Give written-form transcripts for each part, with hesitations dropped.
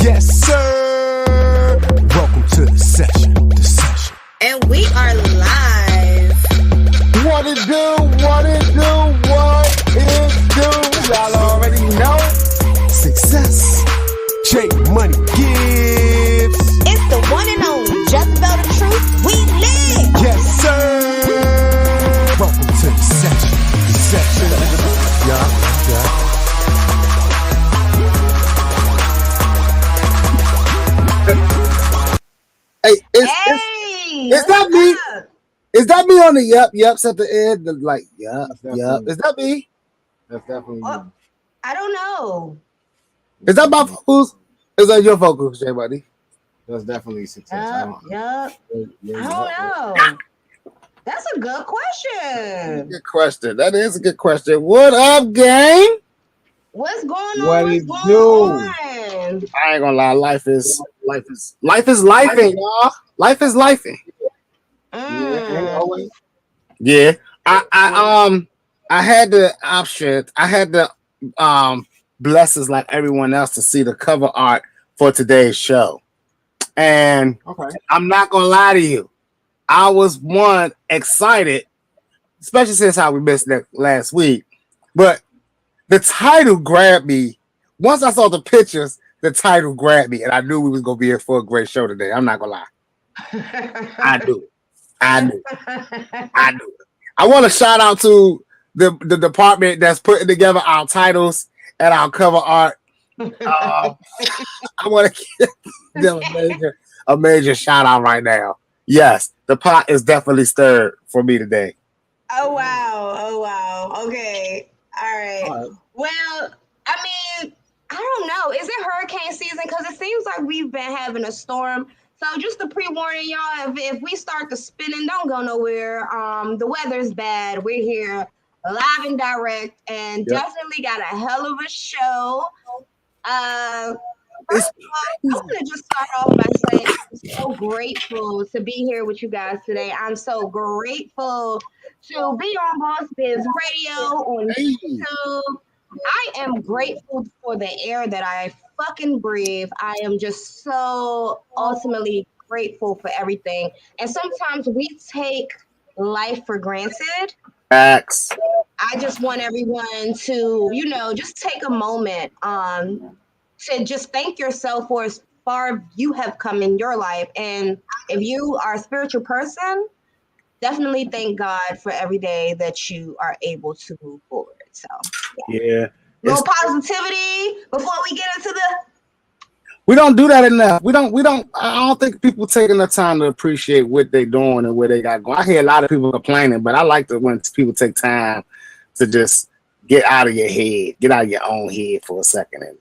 Yes, sir. Welcome to the session. And we are live. What it do? Y'all already know. Sixxcess. JmoneyGibbs. It's the one and only Jzabel DaTruth. We live. Yes, sir. Welcome to the session. Yeah. Hey, is that me? Is that me on the yups at the end? Like, yup. Is that me? That's definitely me. I don't know. Is that my vocals? Is that your vocals, J Money? That's definitely Sixxcess. I don't know. That's a good question. Good question. That is a good question. What up, gang? What's going on? What What's it going do? on? I ain't gonna lie. Life is lifing, y'all. Life is lifing. Yeah. I had the option. I had the blessings like everyone else to see the cover art for today's show. And I'm not gonna lie to you. I was excited, especially since how we missed that last week. But the title grabbed me. Once I saw the pictures, the title grabbed me, and I knew we was gonna be here for a great show today. I'm not gonna lie. I knew. I want to shout out to the department that's putting together our titles and our cover art. I want to give them a major shout out right now. Yes, the pot is definitely stirred for me today. Oh wow. Okay. All right. Well, I mean, I don't know. Is it hurricane season? Because it seems like we've been having a storm. So just to pre-warning y'all, if we start to spinning, don't go nowhere. The weather's bad. We're here live and direct, and definitely got a hell of a show. First of all, I'm gonna just start off by saying I'm so grateful to be here with you guys today. I'm so grateful to be on Boss Biz Radio on YouTube. I am grateful for the air that I fucking breathe. I am just so ultimately grateful for everything. And sometimes we take life for granted. Facts. I just want everyone to, just take a moment to just thank yourself for as far you have come in your life. And if you are a spiritual person, definitely thank God for every day that you are able to move forward. So yeah. Little positivity before we get into we don't do that enough. I don't think people taking the time to appreciate what they're doing and where they got going. I hear a lot of people complaining, but I like to when people take time to just get out of your head, get out of your own head for a second and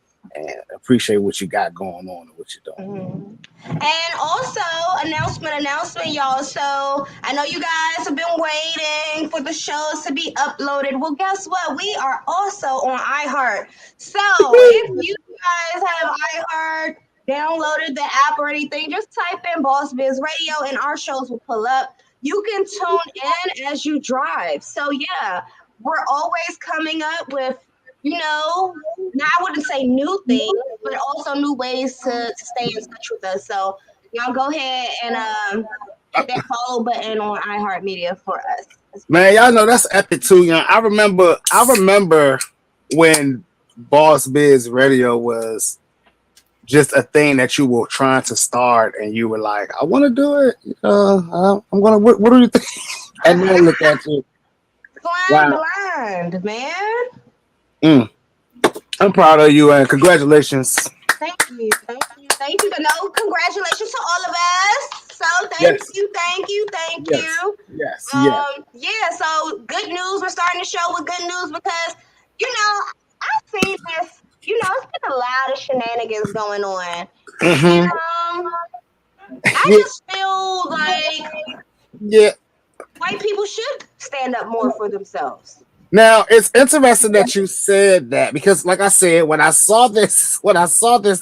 appreciate what you got going on and what you're doing. And also, announcement, y'all. So I know you guys have been waiting for the shows to be uploaded. Well, guess what? We are also on iHeart. So if you guys have iHeart, downloaded the app or anything, just type in Boss Biz Radio and our shows will pull up. You can tune in as you drive. So yeah, we're always coming up with now I wouldn't say new things, but also new ways to stay in touch with us. So y'all go ahead and hit that follow button on iHeartMedia for us. Man, y'all know that's epic too. I remember when Boss Biz Radio was just a thing that you were trying to start, and you were like, "I want to do it." I'm gonna. What do you think? And then look at you, blind, man. I'm proud of you and congratulations. Thank you. No, congratulations to all of us. So thank you. Yes. Yeah, so good news. We're starting the show with good news because, I've seen this, it's been a lot of shenanigans going on. I just feel like white people should stand up more for themselves. Now it's interesting that you said that because, like I said, when I saw this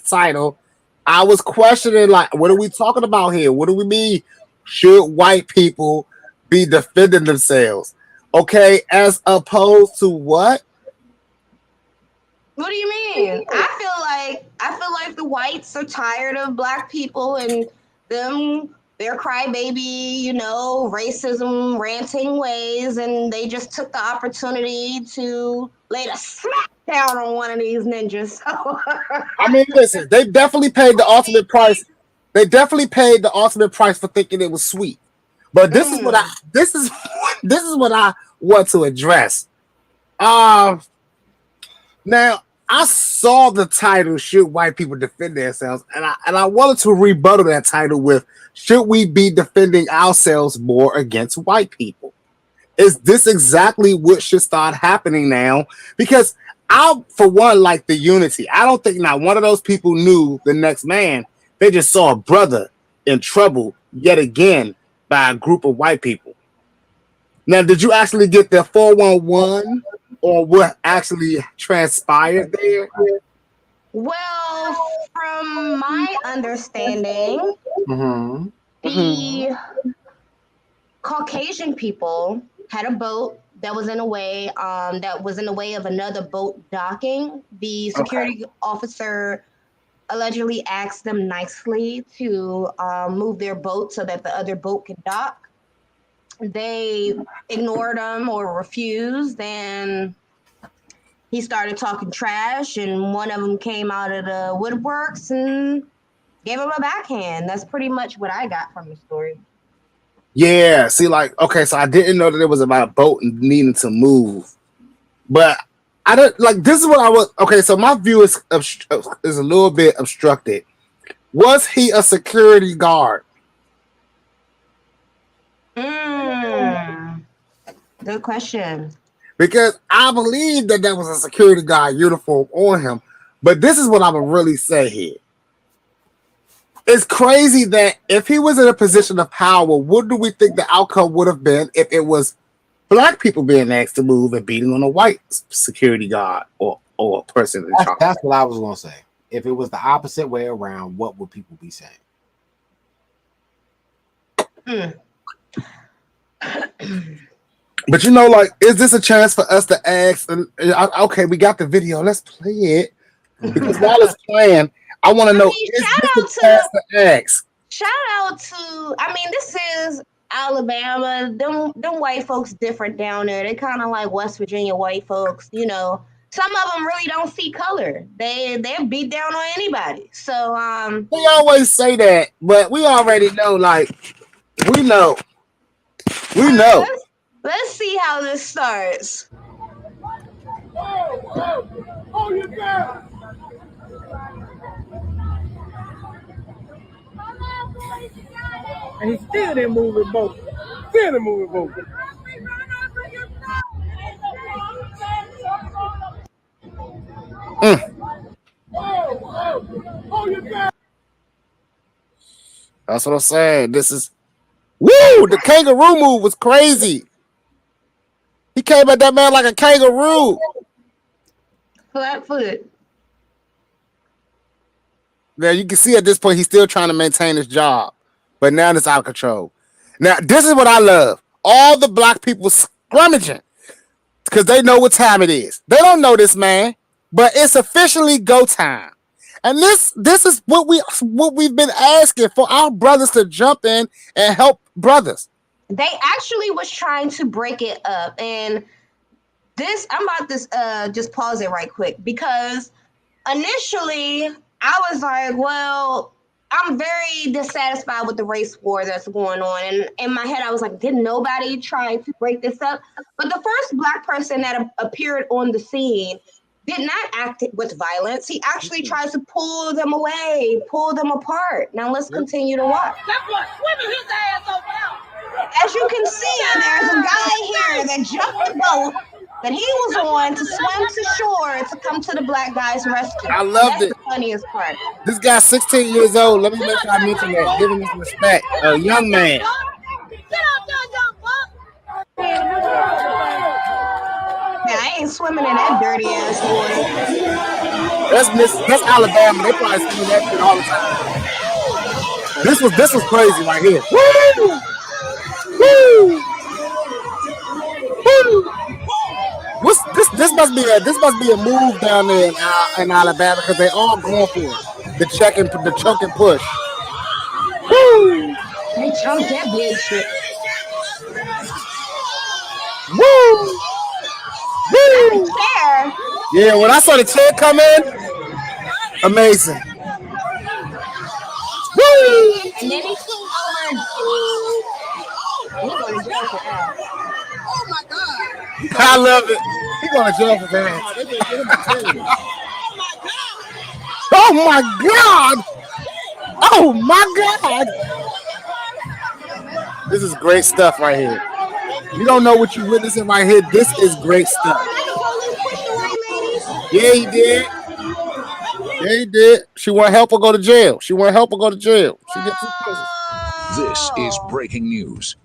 title, I was questioning like, what are we talking about here? What do we mean? Should white people be defending themselves? Okay, as opposed to what? What do you mean? I feel like the whites are tired of black people and their crybaby, racism ranting ways, and they just took the opportunity to lay a smack down on one of these ninjas. I mean, listen, they definitely paid the ultimate price. They definitely paid the ultimate price for thinking it was sweet. But this is what I want to address. Now I saw the title "Should White People Defend Themselves?" and I wanted to rebuttal that title with "Should we be defending ourselves more against white people?" Is this exactly what should start happening now? Because I, for one, like the unity. I don't think not one of those people knew the next man. They just saw a brother in trouble yet again by a group of white people. Now, did you actually get the 411 or what actually transpired there? Well, from my understanding, the Caucasian people had a boat that was in the way of another boat docking. The security officer allegedly asked them nicely to move their boat so that the other boat could dock. They ignored him or refused, and he started talking trash, and one of them came out of the woodworks and gave him a backhand. That's pretty much what I got from the story. Yeah, see, okay, so I didn't know that it was about a boat and needing to move, but I don't this is what I was. Okay, so my view is a little bit obstructed. Was he a security guard? Good question. Because I believe that was a security guard uniform on him, but this is what I would really say here. It's crazy that if he was in a position of power, what do we think the outcome would have been if it was black people being asked to move and beating on a white security guard or a person in charge? That's what I was going to say. If it was the opposite way around, what would people be saying? But is this a chance for us to ask? Okay, we got the video. Let's play it. Because while it's playing, I want to know, is this a chance to ask? Shout out to, this is Alabama. Them white folks different down there. They kind of like West Virginia white folks, Some of them really don't see color. They beat down on anybody. So we always say that, but we already know, we know. We know. Let's see how this starts. Oh, you got it. And he's still in moving boat. Still in moving boat. That's what I'm saying. This is the kangaroo move was crazy. He came at that man like a kangaroo. Flat foot. Now you can see at this point he's still trying to maintain his job, but now it's out of control. Now this is what I love: all the black people scrummaging because they know what time it is. They don't know this man, but it's officially go time. And this is what we've been asking for our brothers to jump in and help brothers. They actually was trying to break it up, and I'm about to just pause it right quick because initially I was like, well, I'm very dissatisfied with the race war that's going on. And in my head, I was like, did nobody try to break this up? But the first black person that appeared on the scene did not act with violence. He actually tries to pull them away, pull them apart. Now let's continue to watch. As you can see, there's a guy here that jumped the boat that he was on to swim to shore to come to the black guy's rescue. I loved it. The funniest part. This guy's 16 years old. Let me make sure I mention that. Give him his respect. A young man. Yeah, I ain't swimming in that dirty ass water. That's Alabama. They probably see that shit all the time. This was crazy right here. Woo! Woo! Woo! This must be a move down there in Alabama because they all going for it. The choke and push. Woo! They jumped that bitch. Woo! Woo! Chair. Yeah, when I saw the chair come in, amazing. Woo! And then he came over and he going to jail for that. Oh my God. I love it. He going to jail for that. Oh my God! Oh my God! This is great stuff right here. You don't know what you're witnessing right here. This is great stuff. Yeah, he did. Yeah, he did. She want to help her go to jail. She want to help her go to jail. She gets 2 places. This is breaking news.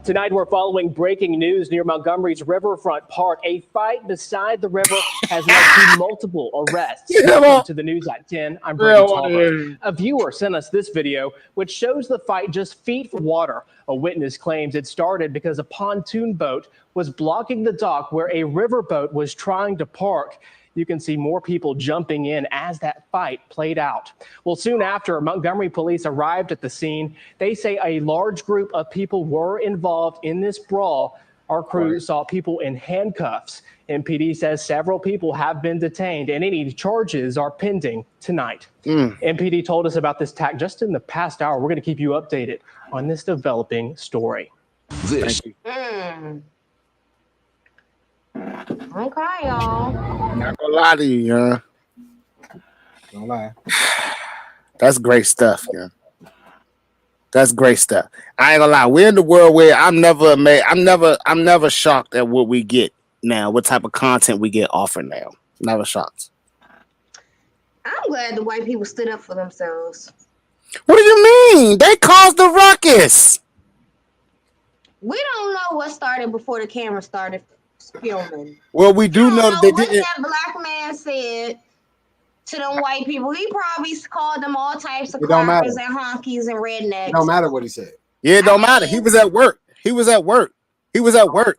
Tonight, we're following breaking news near Montgomery's riverfront park. A fight beside the river has led to multiple arrests. Welcome to the news at 10. I'm Brady Talbert. A viewer sent us this video, which shows the fight just feet from water. A witness claims it started because a pontoon boat was blocking the dock where a riverboat was trying to park. You can see more people jumping in as that fight played out. Well, soon after, Montgomery police arrived at the scene. They say a large group of people were involved in this brawl. Our crew saw people in handcuffs. MPD says several people have been detained and any charges are pending tonight. MPD told us about this attack just in the past hour. We're going to keep you updated on this developing story. This. Okay, y'all. Not gonna lie to you, yeah. Don't lie. That's great stuff, yeah. That's great stuff. I ain't gonna lie. We're in the world where I'm never shocked at what we get now, what type of content we get offered now. Never shocked. I'm glad the white people stood up for themselves. What do you mean? They caused the ruckus. We don't know what started before the camera started filming. Well, we do know that they what didn't. That black man said to them white people. He probably called them all types of It don't crackers matter. and honkies and rednecks. It don't matter what he said. Yeah, it don't matter. He was at work. He was at work. He was at work.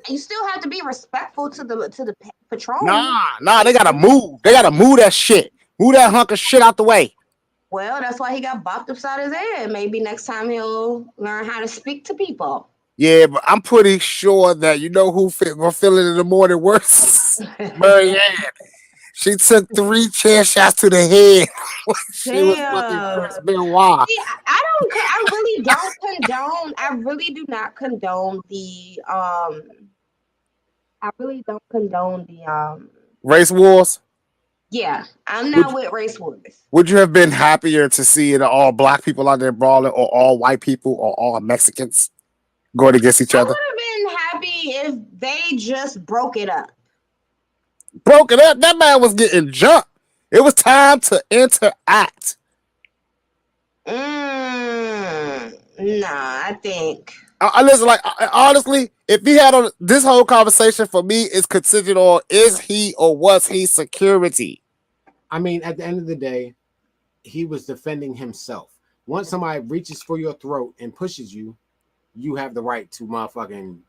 You still have to be respectful to the patrol. Nah. They gotta move. They gotta move that shit. Move that hunk of shit out the way. Well, that's why he got bopped upside his head. Maybe next time he'll learn how to speak to people. Yeah, but I'm pretty sure that you know who will feel it in the morning worse. Marianne. She took 3 chair shots to the head. She was fucking Chris Benoit. See, I really don't condone. I really do not condone the Race wars. Yeah, I'm not with race wars. Would you have been happier to see it all black people out there brawling, or all white people, or all Mexicans going against each other? I would have been happy if they just broke it up. Broke it up. That man was getting jumped. It was time to interact. Nah, I think. Listen, honestly, if he had this whole conversation for me is contingent on is he or was he security? I mean, at the end of the day, he was defending himself. Once somebody reaches for your throat and pushes you, you have the right to motherfucking.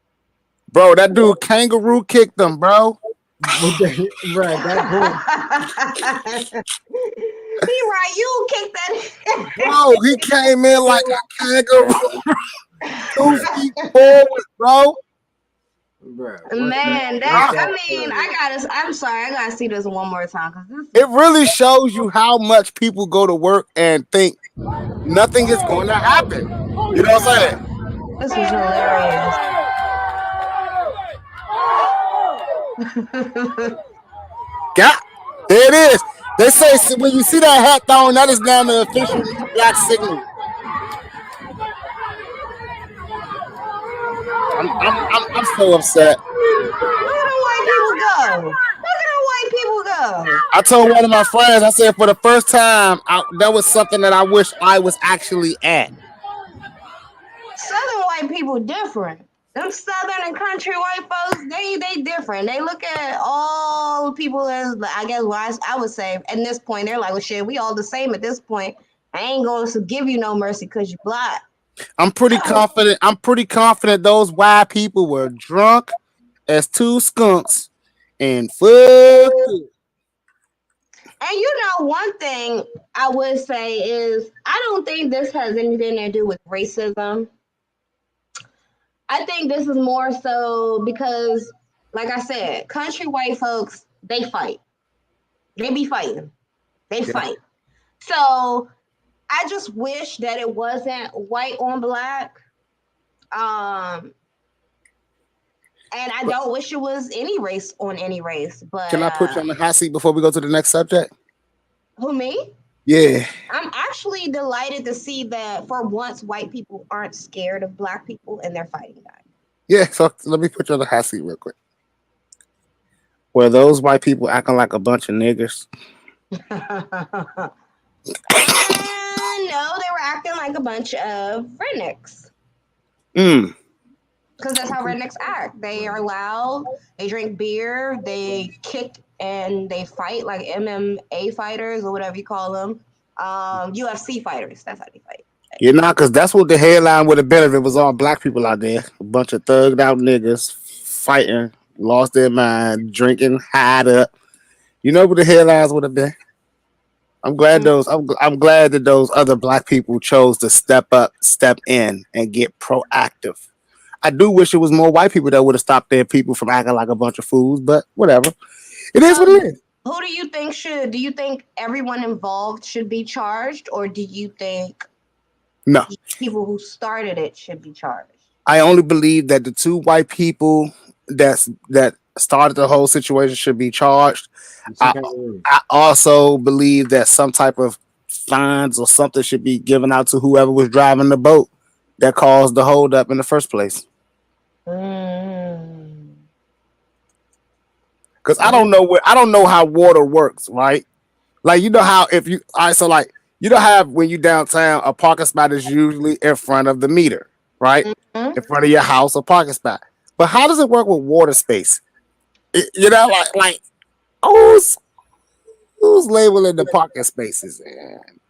Bro, that dude kangaroo kicked him, bro. Right, that He right, you kicked that. Bro, he came in like a kangaroo. 2 feet forward, bro. Man, I'm sorry, I gotta see this one more time. It really shows you how much people go to work and think nothing is going to happen. You know what I'm saying? This is hilarious. God, there it is. They say when you see that hat thrown, that is now the official black signal. I'm so upset. Look at the white people go. I told one of my friends, I said for the first time, that was something that I wish I was actually at. Southern white people different. Them southern and country white folks, they different. They look at all people as, I guess, I would say at this point, they're like, well, shit, we all the same at this point. I ain't going to give you no mercy because you black. I'm pretty confident those white people were drunk as 2 skunks and fucked. And you know, one thing I would say is I don't think this has anything to do with racism. I think this is more so because, like I said, country white folks, they fight. They be fighting. They fight. So I just wish that it wasn't white on black. And I don't wish it was any race on any race. But can I put you on the hot seat before we go to the next subject? who, me? Yeah. I'm actually delighted to see that for once white people aren't scared of black people and they're fighting back. Yeah, so let me put you on the hot seat real quick. Were those white people acting like a bunch of niggers? No, they were acting like a bunch of rednecks. Because that's how rednecks act. They are loud, they drink beer, they kick and they fight like MMA fighters or whatever you call them. UFC fighters, that's how they fight. You know, because that's what the headline would have been if it was all black people out there. A bunch of thugged out niggas fighting, lost their mind, drinking, hide up. You know what the headlines would have been? I'm glad I'm glad that those other black people chose to step up, step in, and get proactive. I do wish it was more white people that would have stopped their people from acting like a bunch of fools, but whatever. It is what it is. Who do you think should? Do you think everyone involved should be charged, or do you think no people who started it should be charged? I only believe that the two white people that started the whole situation should be charged. I also believe that some type of fines or something should be given out to whoever was driving the boat that caused the holdup in the first place. Because I don't know how water works, right? Like, you know how you don't have when you downtown, a parking spot is usually in front of the meter, right? Mm-hmm. In front of your house, a parking spot. But how does it work with water space? You know, like who's labeling the parking spaces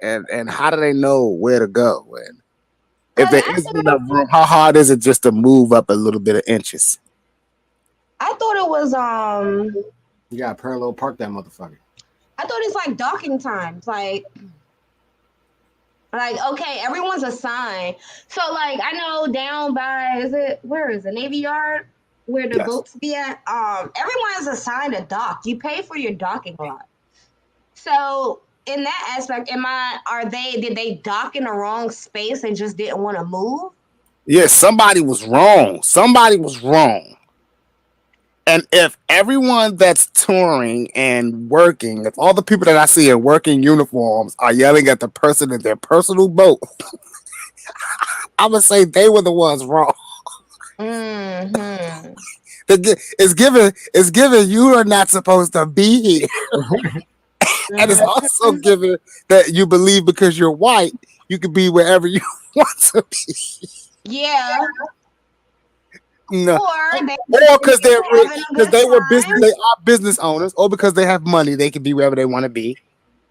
and how do they know where to go? And if there isn't enough room, how hard is it just to move up a little bit of inches? I thought it was you gotta parallel park that motherfucker. I thought it's like docking times, like okay, everyone's assigned. So like I know down by where is it Navy Yard where the boats be at? Everyone is assigned a dock. You pay for your docking lot. So in that aspect, did they dock in the wrong space and just didn't want to move? Yes, somebody was wrong. And if everyone that's touring and working, if all the people that I see in working uniforms are yelling at the person in their personal boat, I'm gonna say they were the ones wrong. Mm-hmm. It's given you are not supposed to be here. And it's also given that you believe because you're white, you can be wherever you want to be. Yeah. No. Or because they are business owners, or because they have money, they can be wherever they want to be.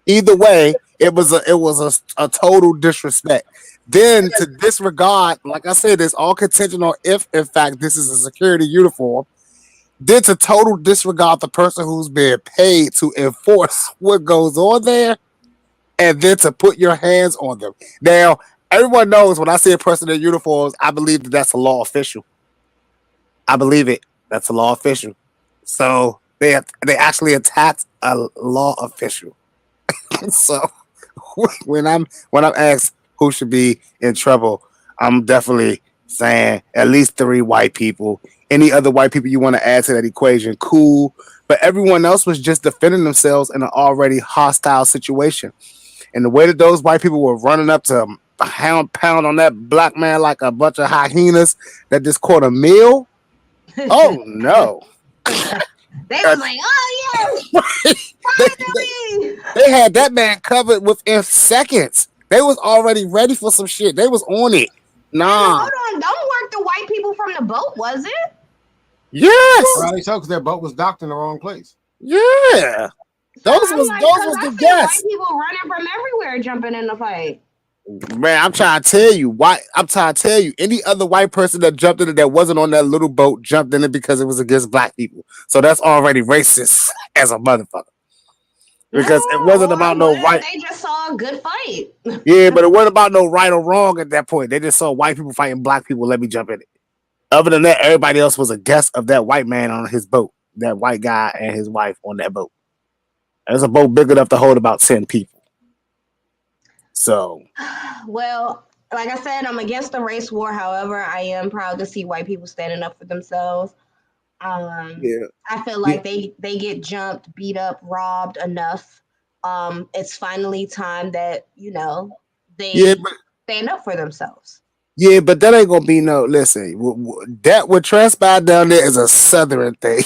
Either way, it was a total disrespect. Then to disregard, like I said, it's all contingent on if in fact this is a security uniform. Then to total disregard the person who's being paid to enforce what goes on there, and then to put your hands on them. Now, everyone knows when I see a person in uniforms, I believe that that's a law official. I believe it. That's a law official. So they actually attacked a law official. So when I'm asked who should be in trouble, I'm definitely saying at least 3 white people. Any other white people you want to add to that equation, cool. But everyone else was just defending themselves in an already hostile situation. And the way that those white people were running up to pound on that black man like a bunch of hyenas that just caught a meal. Oh no. They was like, oh yes. they had that man covered within seconds. They was already ready for some shit. They was on it. Nah. Hold on, don't work the white people from the boat, was it? Yes. Probably so, because their boat was docked in the wrong place. Yeah. Those was the guests. White people running from everywhere, jumping in the fight. Man, I'm trying to tell you, any other white person that jumped in it that wasn't on that little boat jumped in it because it was against black people. So that's already racist as a motherfucker. because it wasn't about no right. They just saw a good fight. Yeah, but it wasn't about no right or wrong at that point. They just saw white people fighting black people. Let me jump in it. Other than that, everybody else was a guest of that white man on his boat. That white guy and his wife on that boat. There's a boat big enough to hold about 10 people. So, well, like I said, I'm against the race war. However, I am proud to see white people standing up for themselves. I feel like they get jumped, beat up, robbed enough. It's finally time that they stand up for themselves. Yeah, but that ain't gonna be no. Listen, that what transpired down there is a Southern thing.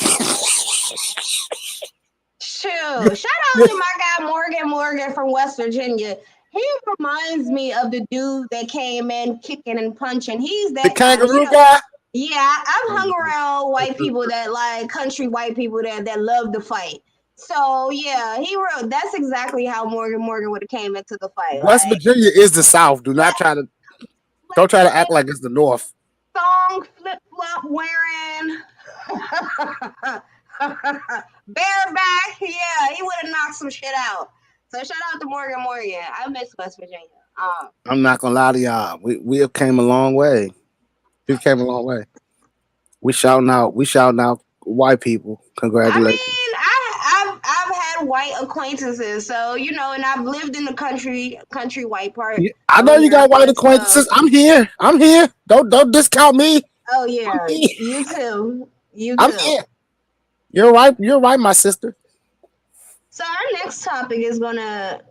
Shoot, shout out to my guy Morgan from West Virginia. He reminds me of the dude that came in kicking and punching. He's that the kangaroo guy. Yeah, I've hung around white people that like country white people that love to fight. So yeah, that's exactly how Morgan would have came into the fight. West Virginia is the South. Don't try to act like it's the North. Thong flip flop wearing, bareback. Yeah, he would have knocked some shit out. So shout out to Morgan. I miss West Virginia. I'm not gonna lie to y'all. We have came a long way. We came a long way. We shouting out white people. Congratulations. I mean, I've had white acquaintances, so and I've lived in the country white part. Yeah, I know you got white acquaintances. I'm here. Don't discount me. Oh yeah, you too. I'm here. You're right, my sister. So our next topic is gonna.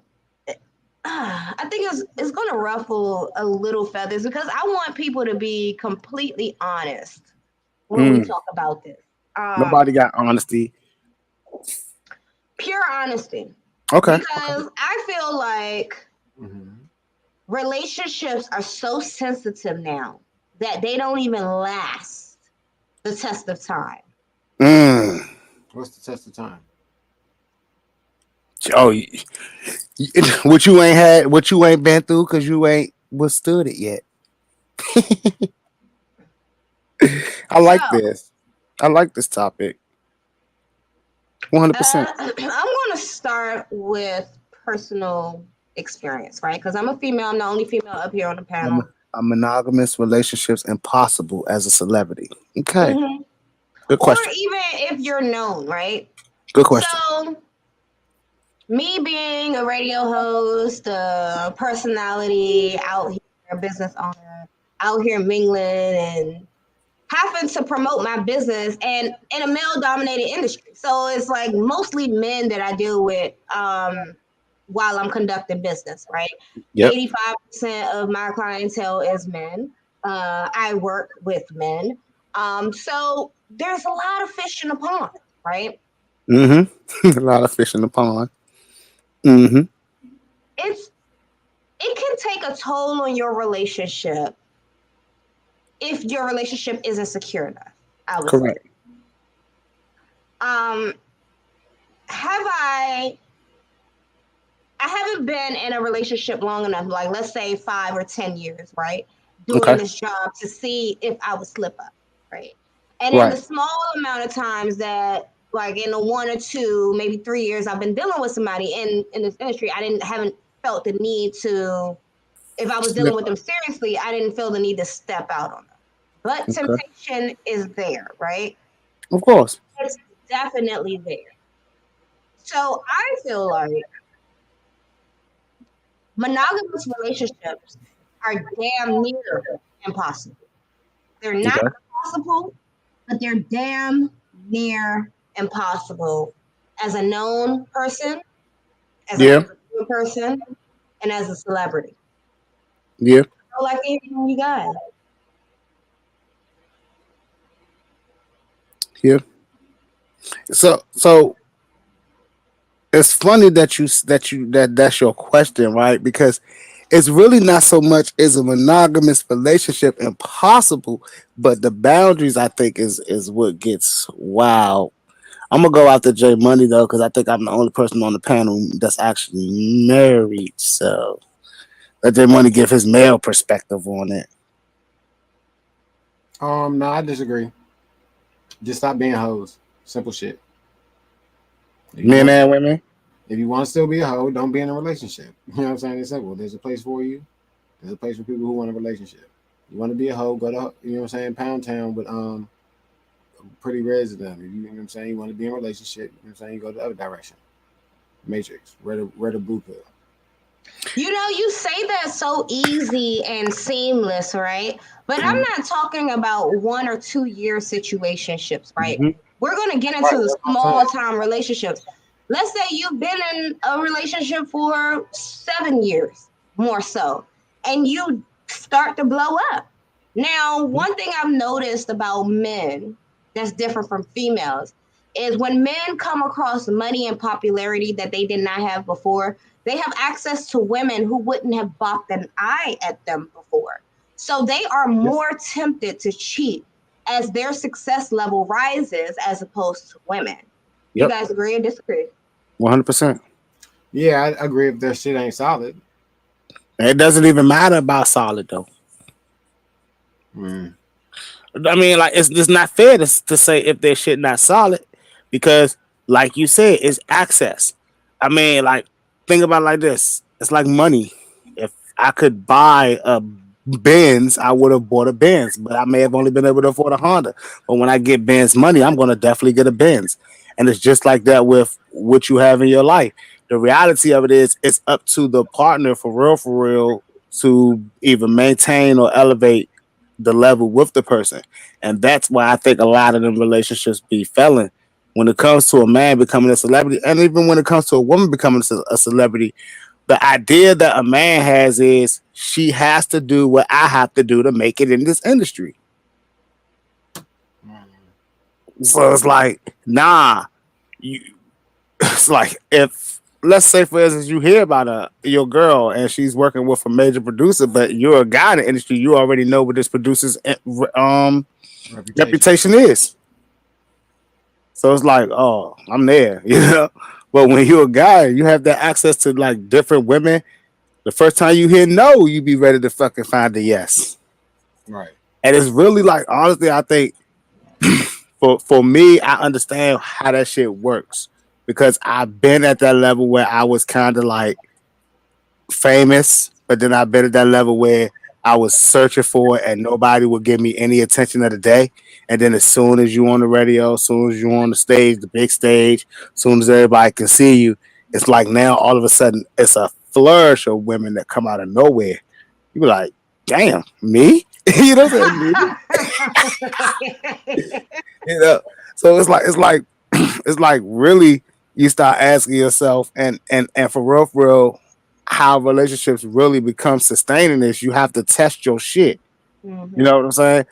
I think it's gonna ruffle a little feathers because I want people to be completely honest when we talk about this. Nobody got honesty. Pure honesty. Okay. Because I feel like relationships are so sensitive now that they don't even last the test of time. What's the test of time? Oh, what you ain't been through because you ain't withstood it yet. I like this. I like this topic. 100%. I'm going to start with personal experience, right? Because I'm a female. I'm the only female up here on the panel. A monogamous relationships impossible as a celebrity. Okay. Good question. Or even if you're known, right? Good question. So, me being a radio host, a personality out here, a business owner, out here mingling and having to promote my business and in a male-dominated industry. So it's like mostly men that I deal with while I'm conducting business, right? Yep. 85% of my clientele is men. I work with men. So there's a lot of fish in the pond, right? A lot of fish in the pond. It can take a toll on your relationship if your relationship isn't secure enough. I would say. I haven't been in a relationship long enough, like let's say 5 or 10 years, right? Doing this job to see if I would slip up, right? And in the small amount of times that, like in the 1 or 2, maybe 3 years I've been dealing with somebody in this industry, I haven't felt the need to, if I was dealing with them seriously, I didn't feel the need to step out on them. But temptation is there, right? Of course. It's definitely there. So I feel like monogamous relationships are damn near impossible. They're not impossible, but they're damn near impossible as a known person, as a person, and as a celebrity. Yeah. I like anything you guys. Yeah. So it's funny that's your question, right? Because it's really not so much is a monogamous relationship impossible, but the boundaries I think is what gets wild. I'm gonna go after J Money though, because I think I'm the only person on the panel that's actually married. So let J Money give his male perspective on it. No, I disagree. Just stop being hoes. Simple shit. Men and women. If you want to still be a hoe, don't be in a relationship. You know what I'm saying? It's simple. There's a place for you. There's a place for people who want a relationship. You want to be a hoe, go to, you know what I'm saying, Pound Town with Pretty Reds of them. If you know what I'm saying, you want to be in a relationship, you know what I'm saying, you go the other direction. Matrix, red a blue pill. You know, you say that so easy and seamless, right? But I'm not talking about 1 or 2 year situationships, right? Mhm. We're going to get into the small time relationships. Let's say you've been in a relationship for 7 years, more so, and you start to blow up. Now, one thing I've noticed about men that's different from females is when men come across money and popularity that they did not have before, they have access to women who wouldn't have balked an eye at them before. So they are more tempted to cheat as their success level rises as opposed to women. You guys agree or disagree? 100%. Yeah, I agree if their shit ain't solid. It doesn't even matter about solid though. I mean, like it's not fair to say if their shit not solid, because like you said, it's access. I mean, like think about it like this. It's like money. If I could buy a Benz, I would have bought a Benz, but I may have only been able to afford a Honda. But when I get Benz money, I'm gonna definitely get a Benz. And it's just like that with what you have in your life. The reality of it is it's up to the partner for real, to either maintain or elevate the level with the person. And that's why I think a lot of them relationships be failing. When it comes to a man becoming a celebrity, and even when it comes to a woman becoming a celebrity, the idea that a man has is she has to do what I have to do to make it in this industry. So it's like, nah, it's like if let's say for instance you hear about your girl and she's working with a major producer, but you're a guy in the industry, you already know what this producer's reputation is. So it's like, oh, I'm there, you know. But when you're a guy, you have that access to like different women. The first time you hear no, you be ready to fucking find a yes. Right. And it's really like, honestly, I think for me, I understand how that shit works because I've been at that level where I was kind of like famous, but then I've been at that level where I was searching for it and nobody would give me any attention of the day. And then as soon as you on the radio, as soon as you on the stage, the big stage, as soon as everybody can see you, it's like now all of a sudden it's a flourish of women that come out of nowhere. You be like, damn, me? You know what I'm saying? You know, so it's like it's like really you start asking yourself and for real, how relationships really become sustaining this, you have to test your shit. Mm-hmm. You know what I'm saying?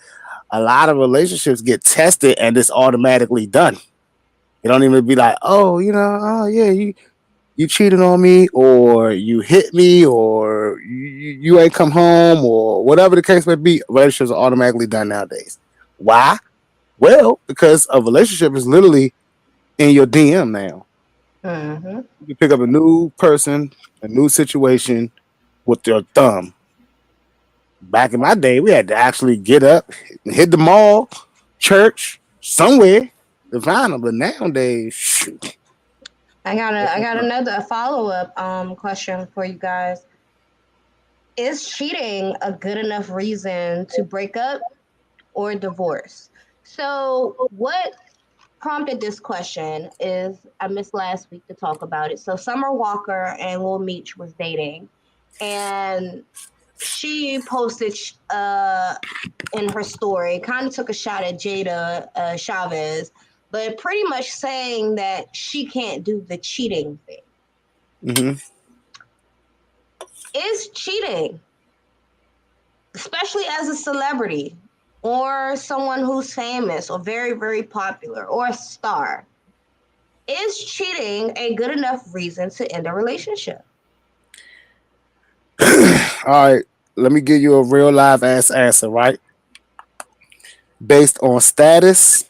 A lot of relationships get tested and it's automatically done. You don't even be like, oh, you know, oh yeah, you cheated on me, or you hit me, or you ain't come home, or whatever the case may be. Relationships are automatically done nowadays. Why? Well, because a relationship is literally in your DM now. Mm-hmm. You pick up a new person, a new situation with your thumb. Back in my day, we had to actually get up, hit the mall, church, somewhere to find them. But nowadays, shoot. I got another follow-up question for you guys. Is cheating a good enough reason to break up or divorce? So what prompted this question is I missed last week to talk about it. So Summer Walker and Will Meach was dating, and she posted in her story, kind of took a shot at Jada Chavez, but pretty much saying that she can't do the cheating thing. Mm-hmm. Is cheating, especially as a celebrity or someone who's famous or very, very popular or a star, is cheating a good enough reason to end a relationship? All right, let me give you a real live ass answer, right? Based on status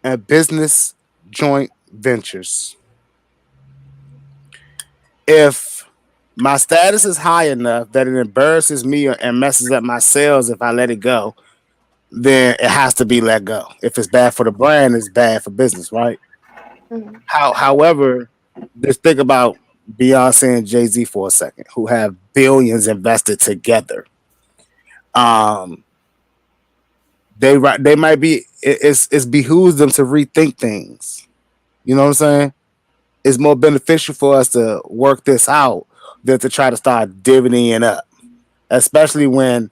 and business joint ventures. If my status is high enough that it embarrasses me and messes up my sales if I let it go, then it has to be let go. If it's bad for the brand, it's bad for business, right? Mm-hmm. However, just think about Beyonce and Jay-Z for a second, who have billions invested together. They might be it's behooves them to rethink things. You know what I'm saying? It's more beneficial for us to work this out than to try to start divvying up. Especially when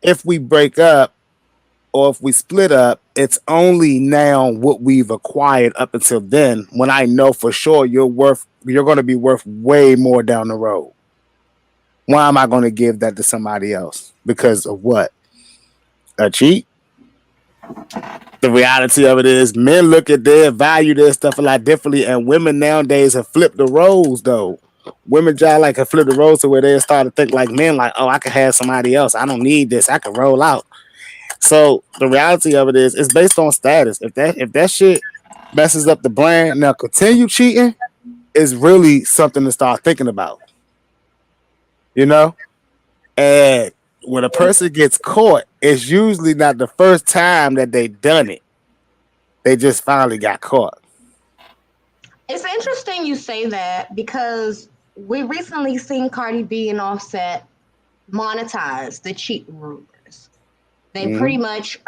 if we break up or if we split up, it's only now what we've acquired up until then. When I know for sure you're going to be worth way more down the road. Why am I going to give that to somebody else? Because of what? A cheat? The reality of it is men look at value their stuff a lot differently, and women nowadays have flipped the roles though. Women just like have flipped the roles to where they start to think like men, like, oh, I can have somebody else. I don't need this. I can roll out. So the reality of it is it's based on status. If that shit messes up the brand, now continue cheating is really something to start thinking about. You know? And when a person gets caught, it's usually not the first time that they done it. They just finally got caught. It's interesting you say that because we recently seen Cardi B and Offset monetize the cheating rumors. They pretty much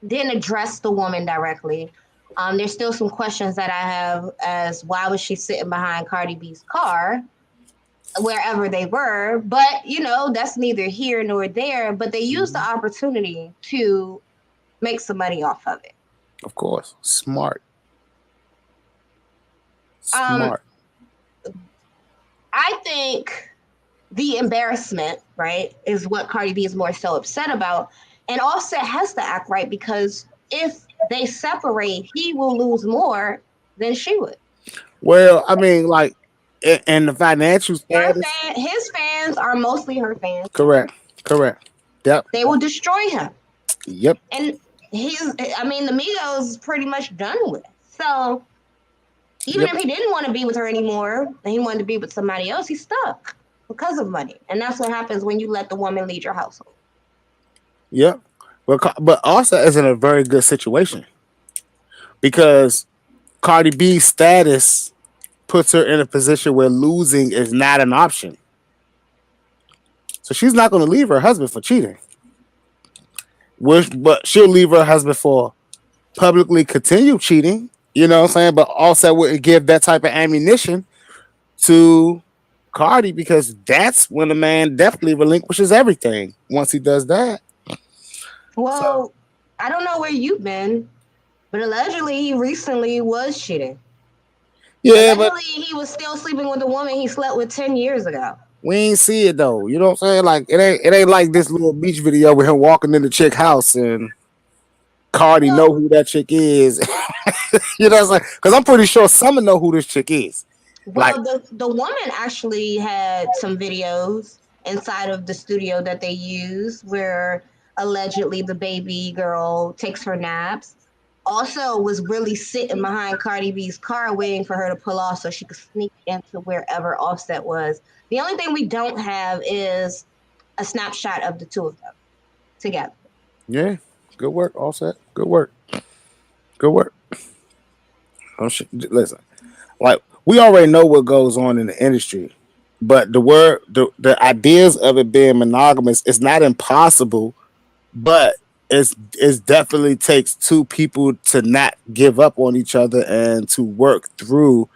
didn't address the woman directly. There's still some questions that I have as why was she sitting behind Cardi B's car wherever they were, but you know, that's neither here nor there, but they used the opportunity to make some money off of it. Of course. Smart. I think the embarrassment, right, is what Cardi B is more so upset about. And Offset has to act right because if they separate, he will lose more than she would. Well, I mean, like, and the financial status. His fans are mostly her fans. Correct. Yep. They will destroy him. Yep. And the Migos is pretty much done with. So even if he didn't want to be with her anymore and he wanted to be with somebody else, he's stuck because of money. And that's what happens when you let the woman lead your household. Yep. But also is in a very good situation because Cardi B's status puts her in a position where losing is not an option. So she's not going to leave her husband for cheating. But she'll leave her husband for publicly continue cheating, you know what I'm saying? But also wouldn't give that type of ammunition to Cardi because that's when a man definitely relinquishes everything once he does that. Well, I don't know where you've been, but allegedly he recently was cheating. Yeah, allegedly he was still sleeping with a woman he slept with 10 years ago. We ain't see it though. You know what I'm saying? Like it ain't like this little beach video with him walking in the chick house and Cardi know who that chick is. You know what I'm saying? Because I'm pretty sure some know who this chick is. Well, like, the woman actually had some videos inside of the studio that they use where allegedly the baby girl takes her naps. Also was really sitting behind Cardi B's car waiting for her to pull off so she could sneak into wherever Offset was. The only thing we don't have is a snapshot of the two of them together. Yeah. Good work, Offset. Good work. Oh, shit. Listen, like we already know what goes on in the industry, but the ideas of it being monogamous is not impossible, but it definitely takes two people to not give up on each other and to work through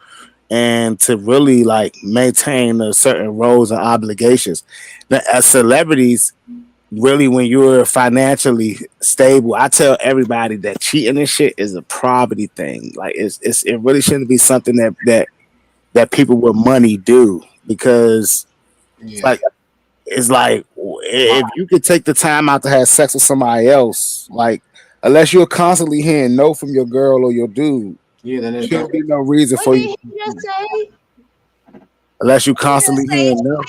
and to really like maintain a certain roles and obligations. Now, as celebrities, really, when you're financially stable, I tell everybody that cheating and shit is a poverty thing. Like it really shouldn't be something that people with money do because it's like if you could take the time out to have sex with somebody else, like unless you're constantly hearing no from your girl or your dude, then there'll be no reason for you. Did he just say? Unless you constantly hearing no.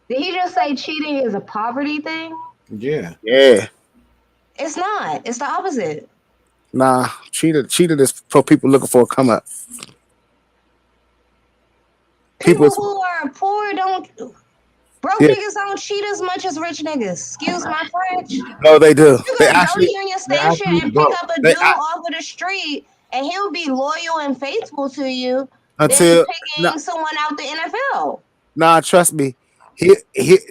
Did he just say cheating is a poverty thing? Yeah. It's not. It's the opposite. Nah, cheating is for people looking for a come up. People who are poor broke niggas don't cheat as much as rich niggas. Excuse my French. No, they do. You can go to Union Station and pick up a dude off of the street, and he'll be loyal and faithful to you. than until picking someone out the NFL. nah, trust me.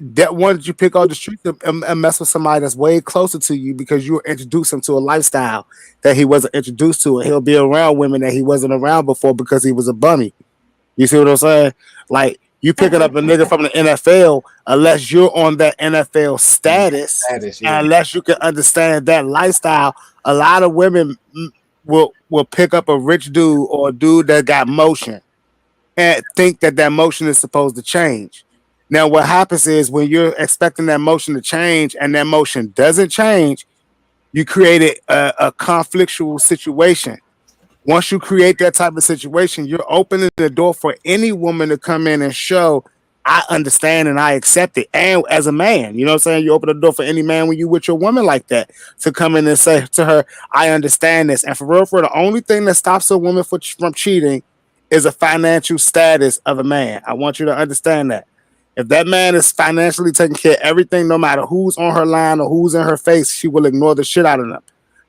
That one that you pick off the street and mess with somebody that's way closer to you because you introduce him to a lifestyle that he wasn't introduced to, and he'll be around women that he wasn't around before because he was a bummy. You see what I'm saying? Like you picking up a nigga from the NFL, unless you're on that NFL status, Status, yeah. and unless you can understand that lifestyle, a lot of women will pick up a rich dude or a dude that got motion and think that that motion is supposed to change. Now, what happens is when you're expecting that motion to change and that motion doesn't change, you created a conflictual situation. Once you create that type of situation, you're opening the door for any woman to come in and show, I understand and I accept it. And as a man, you know what I'm saying? You open the door for any man when you with your woman like that to come in and say to her, I understand this. And for real, the only thing that stops a woman from cheating is a financial status of a man. I want you to understand that. If that man is financially taking care of everything, no matter who's on her line or who's in her face, she will ignore the shit out of them.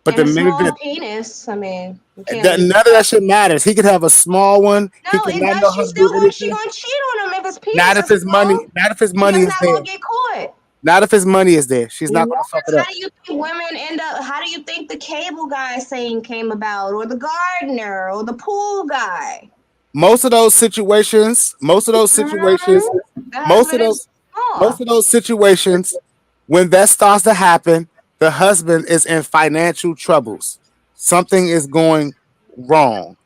But and the a minute small that penis, I mean, none of that shit matters. He could have a small one. No, He could it not know does. how to do She anything. gonna cheat on him if his penis Not if is his small. money. Not if his She money just is not there. gonna get caught. Not if his money is there. She's not gonna fuck it up. How do you think women end up? How do you think the cable guy saying came about, or the gardener, or the pool guy? Most of those situations, most of those situations, when that starts to happen, the husband is in financial troubles. Something is going wrong.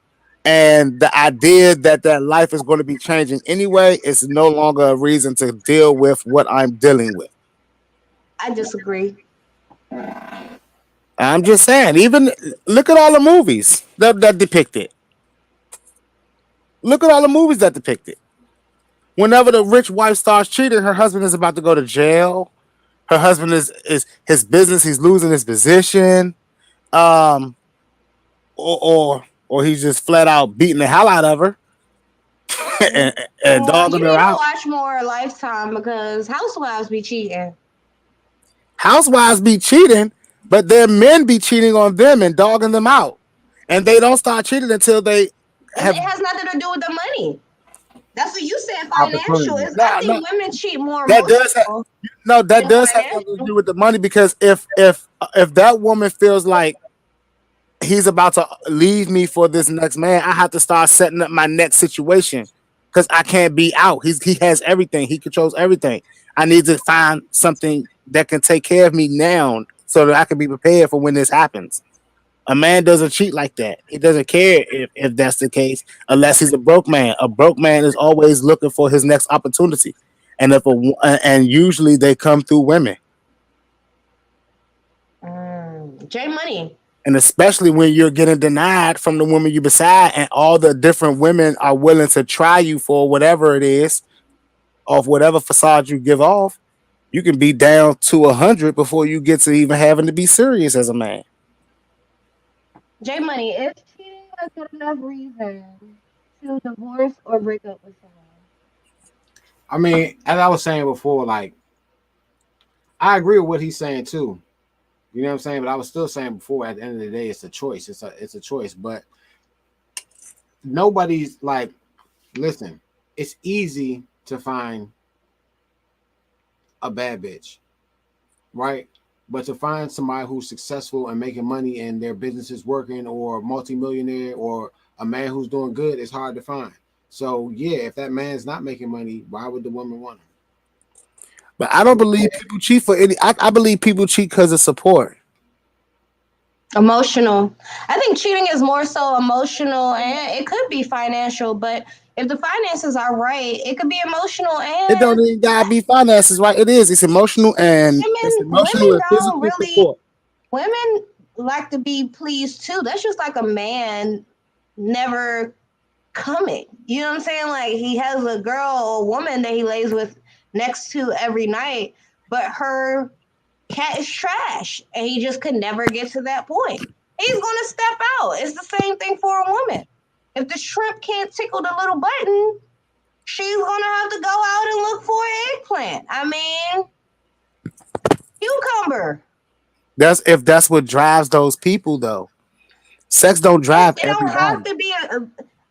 And the idea that that life is going to be changing anyway is no longer a reason to deal with what I'm dealing with. I disagree. I'm just saying, even look at all the movies that depict it. Look at all the movies that depict it. Whenever the rich wife starts cheating, her husband is about to go to jail. Her husband is his business, he's losing his position. Um, or he's just flat out beating the hell out of her and dogging her out. Watch more Lifetime because housewives be cheating. Housewives be cheating, but their men be cheating on them and dogging them out. And they don't start cheating until they have. It has nothing to do with the money. That's what you said. Financial. I think women cheat more. That does have something to do with the money because if that woman feels like he's about to leave me for this next man, I have to start setting up my next situation because I can't be out. He has everything. He controls everything. I need to find something that can take care of me now so that I can be prepared for when this happens. A man doesn't cheat like that. He doesn't care if that's the case, unless he's a broke man. A broke man is always looking for his next opportunity, and and usually they come through women. J Money. And especially when you're getting denied from the woman you beside, and all the different women are willing to try you for whatever it is, off whatever facade you give off, you can be down to 100 before you get to even having to be serious as a man. J Money, is cheating a good enough reason to divorce or break up with someone? I mean, as I was saying before, like I agree with what he's saying too. You know what I'm saying? But I was still saying before, at the end of the day, it's a choice. It's a choice. But nobody's like, listen, it's easy to find a bad bitch, right? But to find somebody who's successful and making money and their business is working, or multimillionaire, or a man who's doing good, is hard to find. So yeah, if that man's not making money, why would the woman want him? But I don't believe people cheat for any. I believe people cheat because of support. Emotional. I think cheating is more so emotional, and it could be financial. But if the finances are right, it could be emotional and it don't even gotta be finances, right? It is. It's emotional and physical support. Women like to be pleased too. That's just like a man never coming. You know what I'm saying? Like he has a girl or woman that he lays with next to every night, but her cat is trash and he just could never get to that point. He's gonna step out. It's the same thing for a woman. If the shrimp can't tickle the little button, she's gonna have to go out and look for an eggplant. I mean, cucumber. That's what drives those people though. Sex don't drive everybody. It don't have to be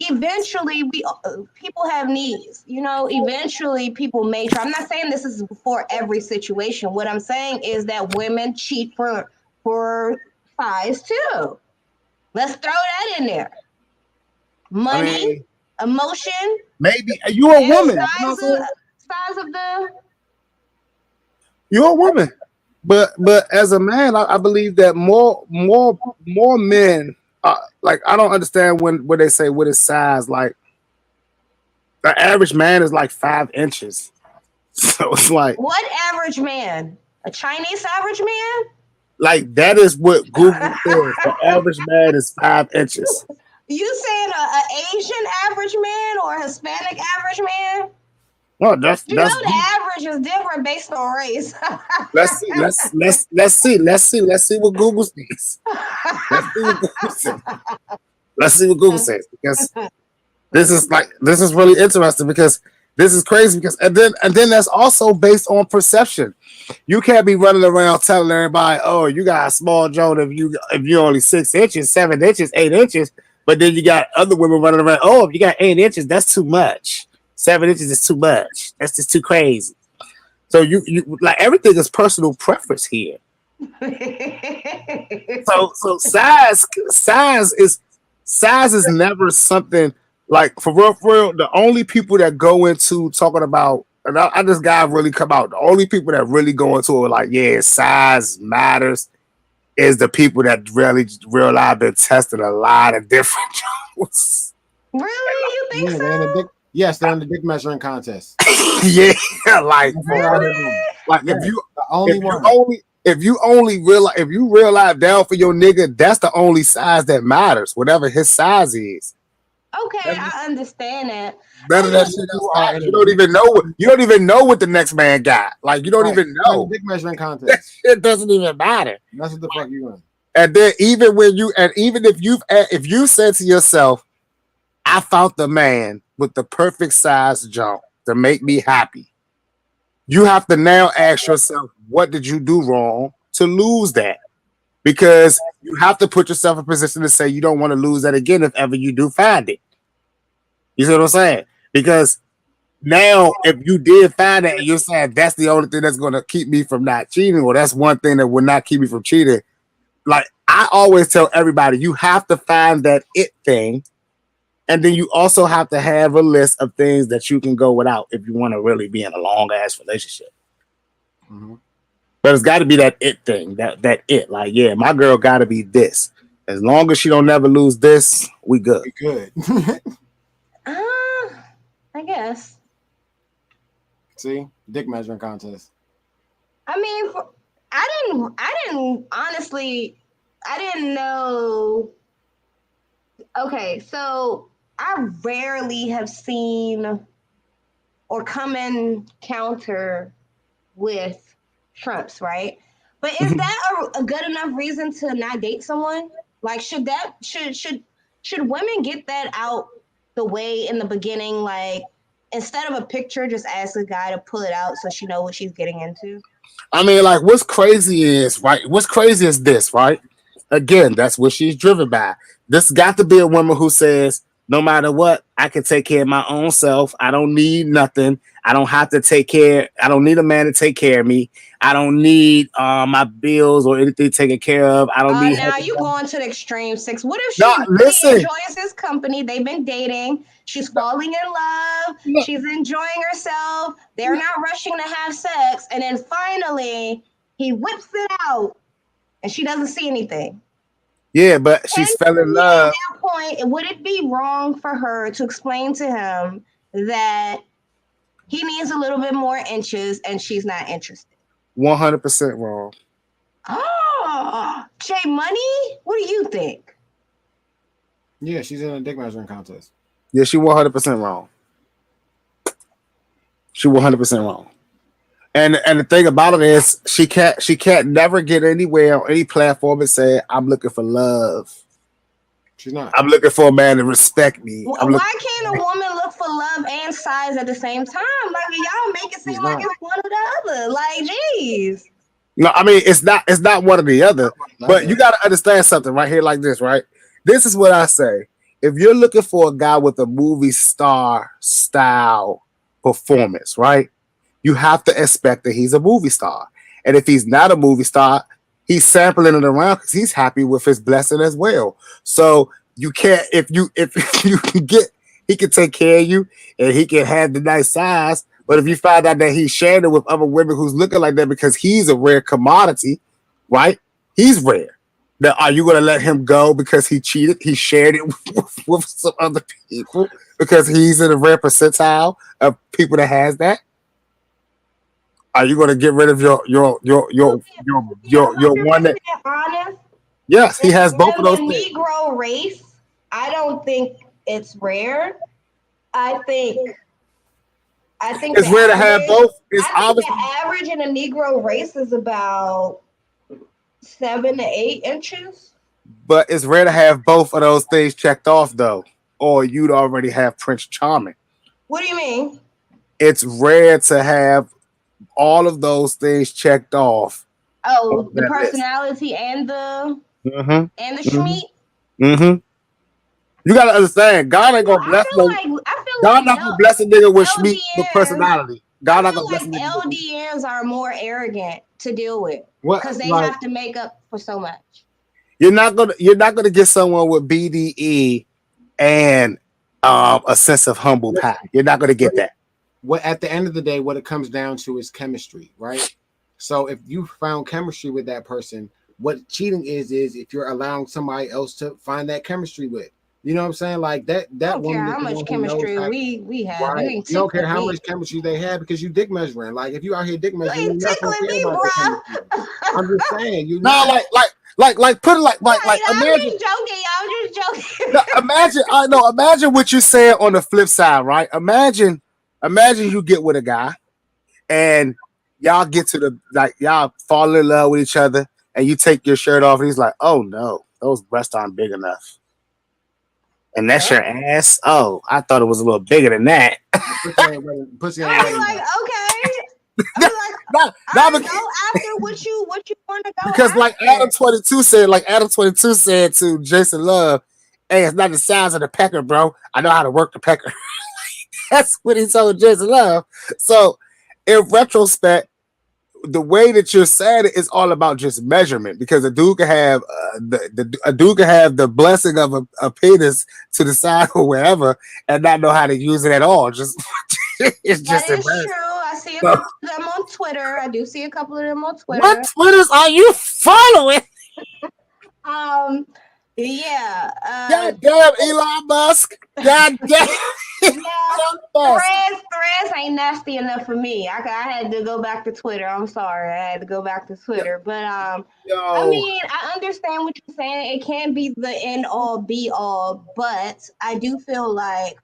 eventually people have needs. You know, eventually people may try. I'm not saying this is for every situation. What I'm saying is that women cheat for size too. Let's throw that in there. Money, emotion. Maybe you're a woman. Size of the. You're a woman, but as a man, I believe that more men. Like I don't understand when they say what is size. Like the average man is like 5 inches. So it's like what average man? A Chinese average man? Like that is what Google says. The average man is 5 inches. You saying an Asian average man or a Hispanic average man? Oh, that's the average is different based on race. Let's see what Google says. Let's see what Google says because this is really interesting because this is crazy because and then that's also based on perception. You can't be running around telling everybody, "Oh, you got a small joint if you only 6 inches, 7 inches, 8 inches," but then you got other women running around, "Oh, if you got 8 inches, that's too much. 7 inches is too much. That's just too crazy." So you like everything is personal preference here. so size is never something like for real. The only people that go into talking about, and I this guy really come out. The only people that really go into it like, yeah, size matters, is the people that really realize been testing a lot of different jobs. Really, you think so? Yes, they're in the dick measuring contest. Yeah, like really? Like if you realize down for your nigga, that's the only size that matters, whatever his size is. Okay, I understand that. None of that shit. You don't even know what the next man got. Like you don't even know. Dick measuring contest. That shit doesn't even matter. That's what the fuck you want. And then even if you said to yourself, I found the man with the perfect size jump to make me happy, you have to now ask yourself, what did you do wrong to lose that? Because you have to put yourself in a position to say you don't want to lose that again if ever you do find it. You see what I'm saying? Because now if you did find it and you're saying that's the only thing that's going to keep me from not cheating, or that's one thing that will not keep me from cheating, like I always tell everybody, you have to find that it thing. And then you also have to have a list of things that you can go without if you want to really be in a long ass relationship. Mm-hmm. But it's got to be that it thing, that it. Like, yeah, my girl got to be this. As long as she don't never lose this, we good. We good. I guess. See, dick measuring contest. I mean, I didn't honestly, I didn't know. Okay, so I rarely have seen or come in counter with Trumps, right? But is that a good enough reason to not date someone? Like, should women get that out the way in the beginning? Like, instead of a picture, just ask a guy to pull it out so she know what she's getting into. I mean, like, what's crazy is this, right? Again, that's what she's driven by. This got to be a woman who says, no matter what, I can take care of my own self. I don't need nothing. I don't have to take care. I don't need a man to take care of me. I don't need my bills or anything taken care of. I don't need. Now you going to the extreme, Six. What if she really enjoys his company? They've been dating. She's falling in love. She's enjoying herself. They're not rushing to have sex, and then finally he whips it out, and she doesn't see anything. Yeah, but she's fell in love. At that point, would it be wrong for her to explain to him that he needs a little bit more inches and she's not interested? 100% wrong. Oh, J Money, what do you think? Yeah, she's in a dick measuring contest. Yeah, she 100% wrong. She 100% wrong. And the thing about it is she can't never get anywhere on any platform and say, I'm looking for love. She's not. I'm looking for a man to respect me. Why can't a woman look for love and size at the same time? Like, y'all make it seem like it's one or the other. Like, geez. No, I mean it's not one or the other. But you gotta understand something right here like this, right? This is what I say. if you're looking for a guy with a movie star style performance, right? You have to expect that he's a movie star. And if he's not a movie star, he's sampling it around because he's happy with his blessing as well. So you can't, if you can get, he can take care of you and he can have the nice size. But if you find out that he's sharing it with other women who's looking like that because he's a rare commodity, right? He's rare. Now, are you going to let him go because he cheated? He shared it with some other people because he's in a rare percentile of people that has that? Are you going to get rid of your one that? Honest. Yes, he has both of those The things. Negro race, I don't think it's rare. I think It's rare to have both. It's obviously the average in a Negro race is about 7 to 8 inches. But it's rare to have both of those things checked off, though, or you'd already have Prince Charming. What do you mean? It's rare to have all of those things checked off. Oh, the personality and the schmeat. Mm-hmm. You gotta understand, God ain't gonna bless no. God not gonna bless a nigga with schmeat with personality. God not gonna bless a nigga. LDNs are more arrogant to deal with because they have to make up for so much. You're not gonna get someone with BDE and a sense of humble pie. You're not gonna get that. What at the end of the day, what it comes down to is chemistry, right? So if you found chemistry with that person, what cheating is if you're allowing somebody else to find that chemistry with. You know what I'm saying? Like that. I don't care how much chemistry we have. Right. You don't care how much chemistry they have because you dick measuring. Like if you out here dick measuring, you're not gonna care about the chemistry. I'm just saying. You know, like put it like imagine. I'm just joking. No, imagine what you're saying on the flip side, right? Imagine you get with a guy and y'all get to y'all fall in love with each other and you take your shirt off and he's like, oh no, those breasts aren't big enough. And that's your ass? Oh, I thought it was a little bigger than that. Pussy I'm like, okay. I'm like, I go after what you want to go because after. like Adam 22 said to Jason Love, hey, it's not the size of the pecker, bro. I know how to work the pecker. That's what he told Jason Love. So in retrospect, the way that you're saying it is all about just measurement because a dude can have the blessing of a penis to the side or wherever and not know how to use it at all. Just it's just that is true. I see a couple of them on Twitter. I do see a couple of them on Twitter. What Twitters are you following? Yeah. God damn Elon Musk. God damn. Threads ain't nasty enough for me. I had to go back to Twitter. I'm sorry. I had to go back to Twitter. But I mean, I understand what you're saying. It can't be the end all be all, but I do feel like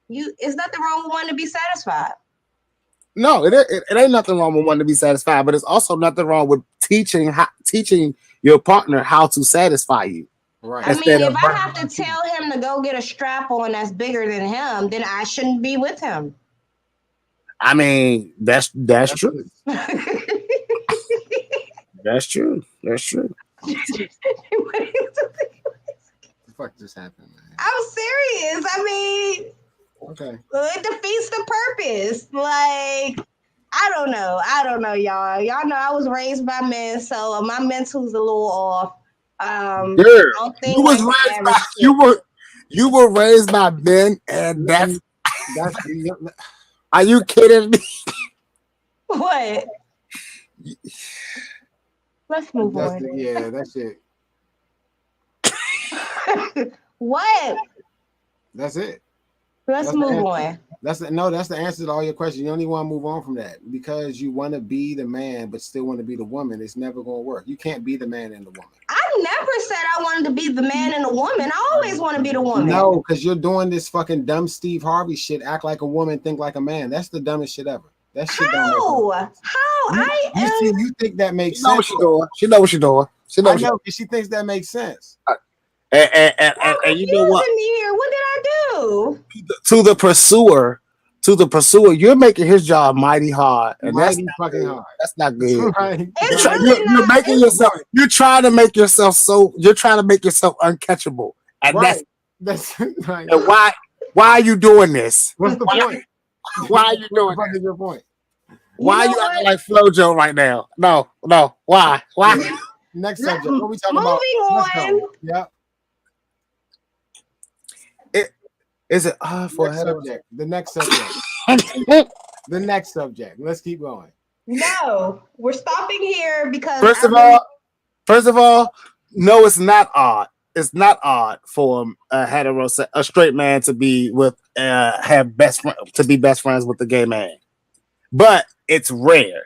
it's nothing wrong with wanting to be satisfied. No, it ain't nothing wrong with wanting to be satisfied, but it's also nothing wrong with teaching your partner how to satisfy you. Right. I mean, if I have to tell him to go get a strap on that's bigger than him, then I shouldn't be with him. I mean, that's true. That's true. That's true. What the fuck just happened, man? I'm serious. I mean, okay. It defeats the purpose. Like, I don't know, y'all. Y'all know I was raised by men, so my mental's a little off. You were raised by men, and that's are you kidding me? What? Let's move on. That's it. What? That's it. Let's move on. That's the answer to all your questions. You don't even want to move on from that because you want to be the man, but still want to be the woman. It's never going to work. You can't be the man and the woman. I never said I wanted to be the man and the woman. I always want to be the woman. No, because you're doing this fucking dumb Steve Harvey shit. Act like a woman, think like a man. That's the dumbest shit ever. That shit You think that makes sense? She know what she's doing. She thinks that makes sense. And you know what? What did I do? To the pursuer, you're making his job mighty hard, and that's fucking hard. That's not good. Right. You're making yourself. You're trying to make yourself uncatchable, and That's like, And why are you doing this? what's the point? Why are you doing What this? is your point? Why are you acting like FloJo right now? No. Why? Next subject. What we talking Moving about? Let's on. go. Yep. Is it odd for Next subject. The next subject. The next subject. Let's keep going. No, we're stopping here because First of all, no, it's not odd. It's not odd for a straight man to be with to be best friends with a gay man, but it's rare.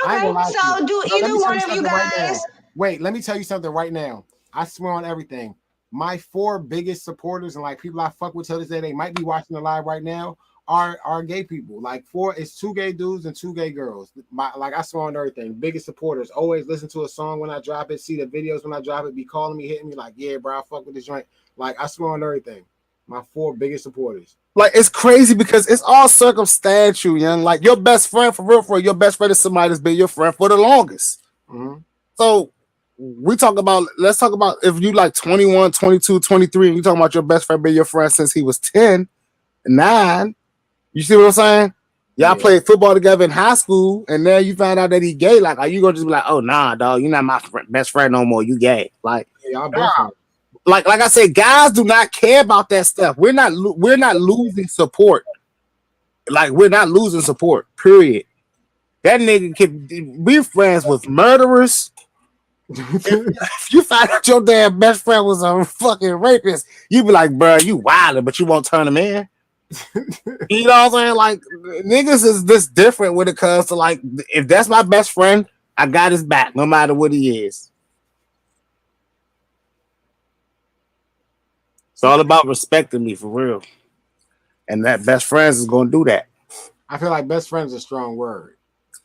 Okay, so do either one of you guys? Right, wait, let me tell you something right now. I swear on everything. My 4 biggest supporters and like people I fuck with till this day, they might be watching the live right now, are gay people. Like 4, it's 2 gay dudes and 2 gay girls. I swear on everything. Biggest supporters. Always listen to a song when I drop it, see the videos when I drop it, be calling me, hitting me like, yeah, bro, I fuck with this joint. Like I swear on everything. My 4 biggest supporters. Like it's crazy because it's all circumstantial, young. Like your best friend for real, your best friend is somebody that's been your friend for the longest. Mm-hmm. So let's talk about if you like 21, 22, 23, and you talking about your best friend being your friend since he was 10, 9. You see what I'm saying? Y'all played football together in high school, and now you find out that he gay. Like, are you gonna just be like, oh nah, dog, you're not my best friend no more. You gay? Like, y'all best friends. Like I said, guys do not care about that stuff. We're not losing support. Like we're not losing support. Period. That nigga can be friends with murderers. If you find out your damn best friend was a fucking rapist, you be like, bro, you wildin', but you won't turn him in. You know what I'm saying? Like niggas is this different when it comes to like, if that's my best friend, I got his back no matter what he is. It's all about respecting me for real. And that best friends is gonna do that. I feel like best friends is a strong word.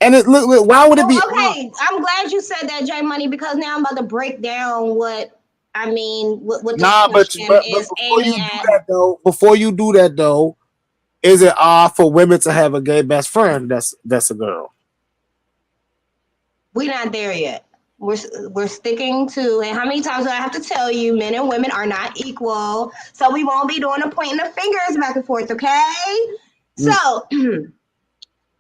And look, why would it be? Okay, I'm glad you said that, J Money, because now I'm about to break down what the question is aiming at. Before you do that though, is it odd for women to have a gay best friend that's a girl? We're not there yet. We're sticking to, and how many times do I have to tell you, men and women are not equal, so we won't be doing the pointing the fingers back and forth, okay? So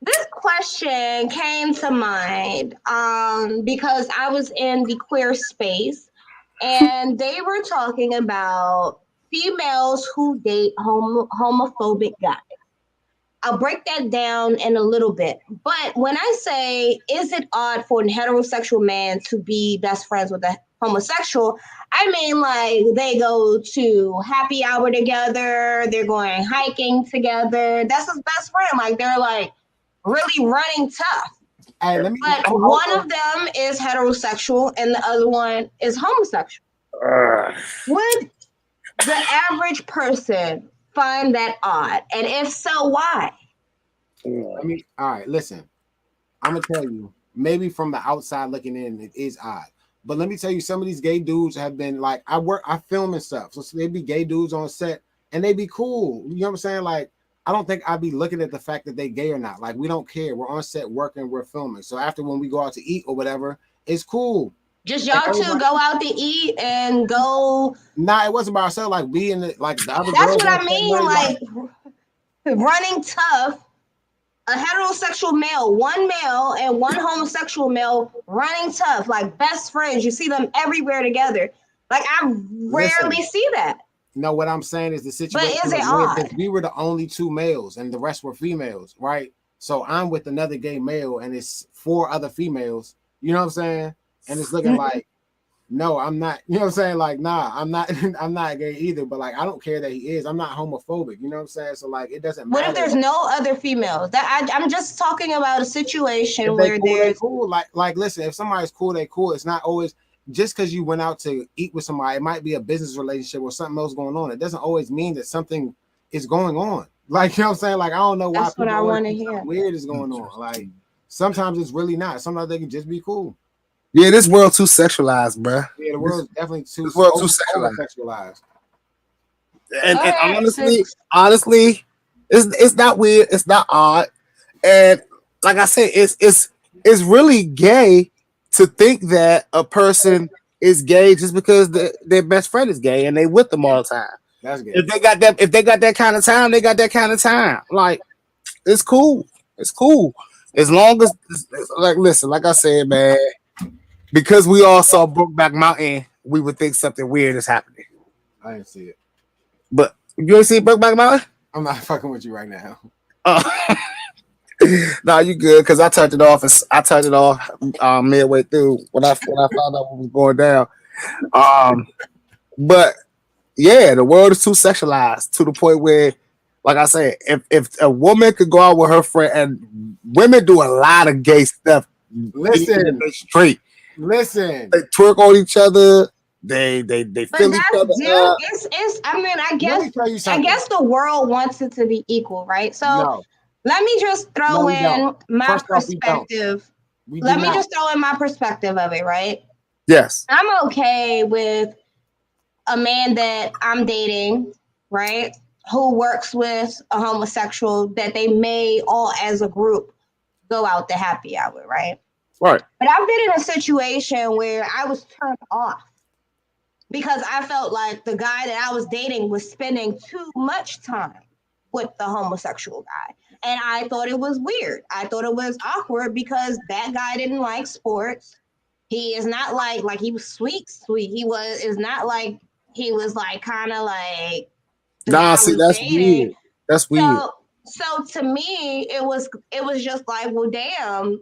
this question came to mind because I was in the queer space, and they were talking about females who date homophobic guys. I'll break that down in a little bit. But when I say, is it odd for a heterosexual man to be best friends with a homosexual, I mean like they go to happy hour together, they're going hiking together. That's his best friend. Like they're like really running tough. But one of them is heterosexual and the other one is homosexual. Would the average person find that odd? And if so, why? All right, listen. I'm gonna tell you, maybe from the outside looking in, it is odd. But let me tell you, some of these gay dudes have been like, I film and stuff. So they be gay dudes on set and they be cool. You know what I'm saying? Like, I don't think I'd be looking at the fact that they gay or not. Like, we don't care. We're on set working, we're filming. So after when we go out to eat or whatever, it's cool. Just y'all two go out to eat and go. Nah, it wasn't by ourselves. Like being like the other. That's what I mean. Like running tough. A heterosexual male, one male and one homosexual male running tough, like best friends. You see them everywhere together. Like I rarely see that. No, what I'm saying is the situation. But is it odd? We were the only 2 males and the rest were females, right? So I'm with another gay male and it's 4 other females. You know what I'm saying? And it's looking like, no, I'm not. You know what I'm saying? Like, nah, I'm not. I'm not gay either. But like, I don't care that he is. I'm not homophobic. You know what I'm saying? So like, it doesn't matter. What if there's no other females? I'm just talking about a situation where they're cool. Like, listen, if somebody's cool, they cool. It's not always just because you went out to eat with somebody. It might be a business relationship or something else going on. It doesn't always mean that something is going on. Like, you know what I'm saying? Like, I don't know why. That's what I want to hear. Weird is going on. Like, sometimes it's really not. Sometimes they can just be cool. Yeah, this world too sexualized, bro. Yeah, the world's definitely too sexualized. And honestly, it's not weird. It's not odd. And like I said, it's really gay to think that a person is gay just because their best friend is gay and they with them all the time. That's good. If they got that kind of time, they got that kind of time. Like, it's cool. It's cool. As long as, like, listen, like I said, man, because we all saw Brokeback Mountain, we would think something weird is happening. I didn't see it. But you ain't see Brokeback Mountain? I'm not fucking with you right now. Nah, you good? Because I turned it off. Midway through when I found out what was going down. But yeah, the world is too sexualized to the point where, like I said, if a woman could go out with her friend, and women do a lot of gay stuff. Listen, straight. Listen, they twerk on each other. They fill each other up. It's. I mean, I guess the world wants it to be equal, right? So. No. Let me just throw in my perspective. Let me just throw in my perspective of it, right? Yes. I'm okay with a man that I'm dating, right? Who works with a homosexual that they may all as a group go out to happy hour, right? Right. But I've been in a situation where I was turned off because I felt like the guy that I was dating was spending too much time with the homosexual guy. And I thought it was weird. I thought it was awkward because that guy didn't like sports. He is not like he was sweet. He was kind of like. Nah, see, that's weird. That's weird. So to me, it was just like, well, damn,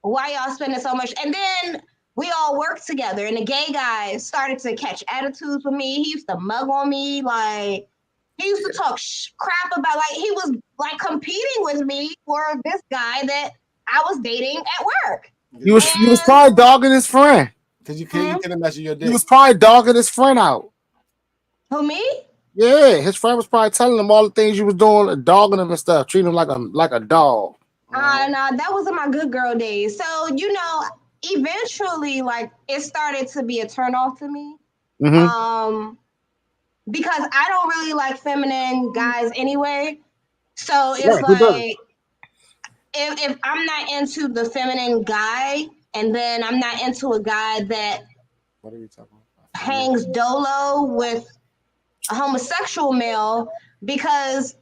why y'all spending so much? And then we all worked together, and the gay guy started to catch attitudes with me. He used to mug on me, like. He used to talk crap about, like, he was, like, competing with me for this guy that I was dating at work. You was probably dogging his friend. Because you couldn't mess with your dick. He was probably dogging his friend out. Who, me? Yeah, his friend was probably telling him all the things you was doing, dogging him and stuff, treating him like a dog. No, that was in my good girl days. So, eventually, like, it started to be a turnoff to me. Mm-hmm. Because I don't really like feminine guys anyway. So it's like, if I'm not into the feminine guy, and then I'm not into a guy that hangs dolo with a homosexual male, because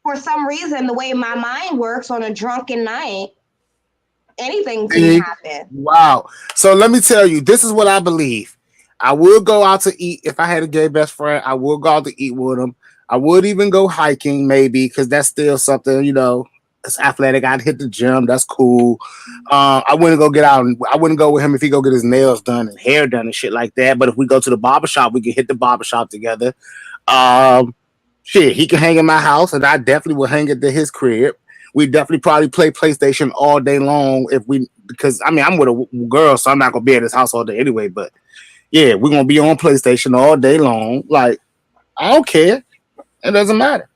for some reason, the way my mind works on a drunken night, anything can happen. Wow. So let me tell you, this is what I believe. I would go out to eat if I had a gay best friend. I would go out to eat with him. I would even go hiking, maybe, because that's still something, it's athletic. I'd hit the gym. That's cool. I wouldn't go get out. I wouldn't go with him if he go get his nails done and hair done and shit like that. But if we go to the barbershop, we can hit the barbershop together. He can hang in my house, and I definitely will hang at his crib. We definitely probably play PlayStation all day long because I'm with a girl, so I'm not gonna be at his house all day anyway. But yeah, we're gonna be on PlayStation all day long. Like, I don't care. It doesn't matter.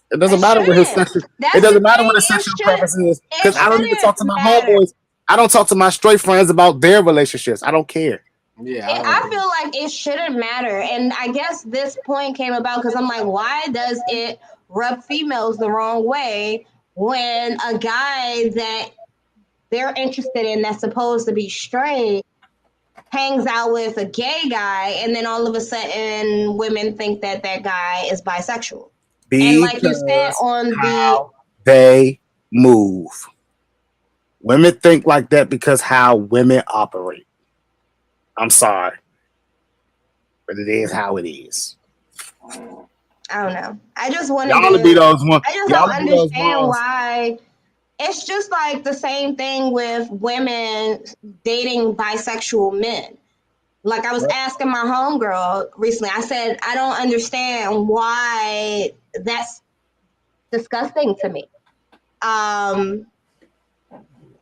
It doesn't matter what his sexual. It doesn't matter what his sexual preference is, because I don't even talk to my homeboys. I don't talk to my straight friends about their relationships. I don't care. Yeah, I feel like it shouldn't matter, and I guess this point came about because I'm like, why does it rub females the wrong way when a guy that they're interested in that's supposed to be straight hangs out with a gay guy, and then all of a sudden women think that guy is bisexual? And like you said, they move. Women think like that because how women operate. I'm sorry, but it is how it is. I don't know. I just want to be those ones. I just don't understand why. It's just like the same thing with women dating bisexual men. Like I was asking my homegirl recently, I said, I don't understand why that's disgusting to me.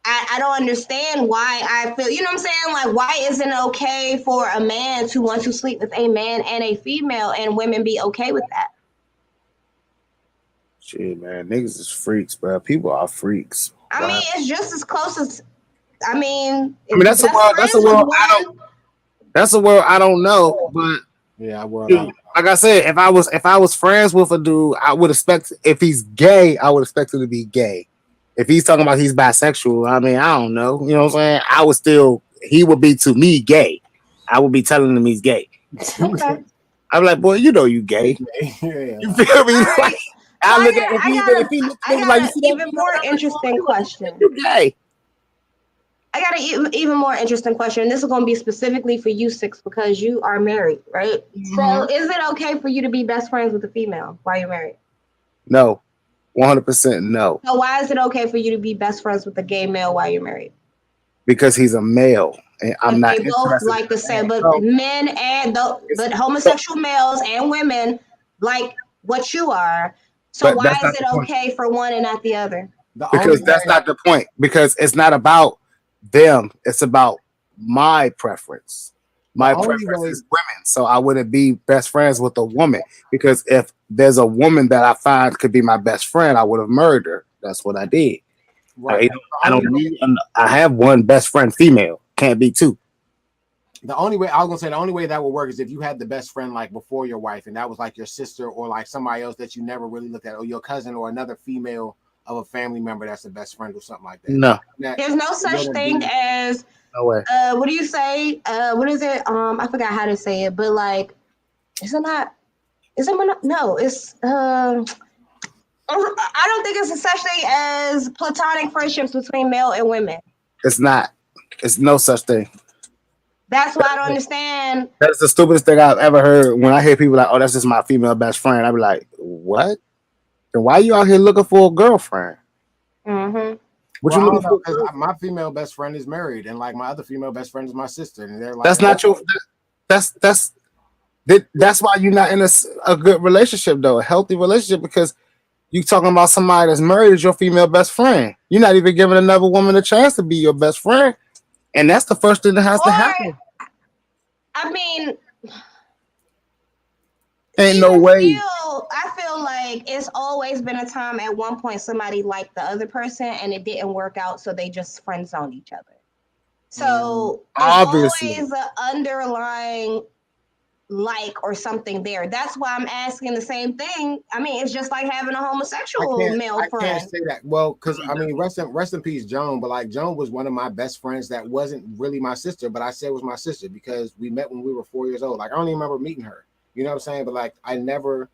I don't understand why I feel, you know what I'm saying? Like, why isn't it okay for a man to want to sleep with a man and a female and women be okay with that? Shit, man, niggas is freaks, bro. People are freaks. I mean, it's just as close as, that's a world I don't know, but yeah, like I said, if I was friends with a dude, I would expect, if he's gay, I would expect him to be gay. If he's talking about he's bisexual, I don't know. You know what I'm saying? I would still, he would be to me gay. I would be telling him he's gay. Okay. I'm like, boy, you know you gay. Yeah. You feel me? All right. I look at I if he looked got at me like, an even more interesting question. You gay. I got an even more interesting question. This is going to be specifically for you, Six, because you are married, right? So is it okay for you to be best friends with a female while you're married? No. 100% no. So why is it okay for you to be best friends with a gay male while you're married? Because he's a male. And I'm not they both interested like the same, but So, men and but homosexual males and women like what you are. So But why that's is not it the point. okay for one and not the other? Because that's not the point. Because it's not about them. It's about my preference. My preference is women. So I wouldn't be best friends with a woman. Because if there's a woman that I find could be my best friend, I would have married her. That's what I did. Right. I don't need. I have one best friend female. Can't be two. The only way I was gonna say the only way that would work is if you had the best friend like before your wife, and that was like your sister or like somebody else that you never really looked at, or your cousin or another female of a family member that's the best friend or something like that. No. There's no such thing as no way. What do you say? What is it? I forgot how to say it, but like, it's I don't think it's a such thing as platonic friendships between male and women. It's not. It's no such thing. That's why I don't understand. That's the stupidest thing I've ever heard. When I hear people like, "Oh, that's just my female best friend," I be like, "What? Then why are you out here looking for a girlfriend?" Mm-hmm. What you looking for? My female best friend is married, and like my other female best friend is my sister, and they're like, "That's not your. That's why you're not in a good relationship, though, a healthy relationship, because you talking about somebody that's married as your female best friend. You're not even giving another woman a chance to be your best friend, and that's the first thing that has to happen. I mean, ain't no way. I feel like it's always been a time at one point somebody liked the other person and it didn't work out, so they just friend zoned each other. So obviously, there's always an underlying like or something there. That's why I'm asking the same thing. I mean, it's just like having a homosexual male friend. I can't say that. Well, because I mean, rest in peace, Joan. But like, Joan was one of my best friends that wasn't really my sister, but I said was my sister because we met when we were 4 years old. Like, I don't even remember meeting her. You know what I'm saying? But like, I never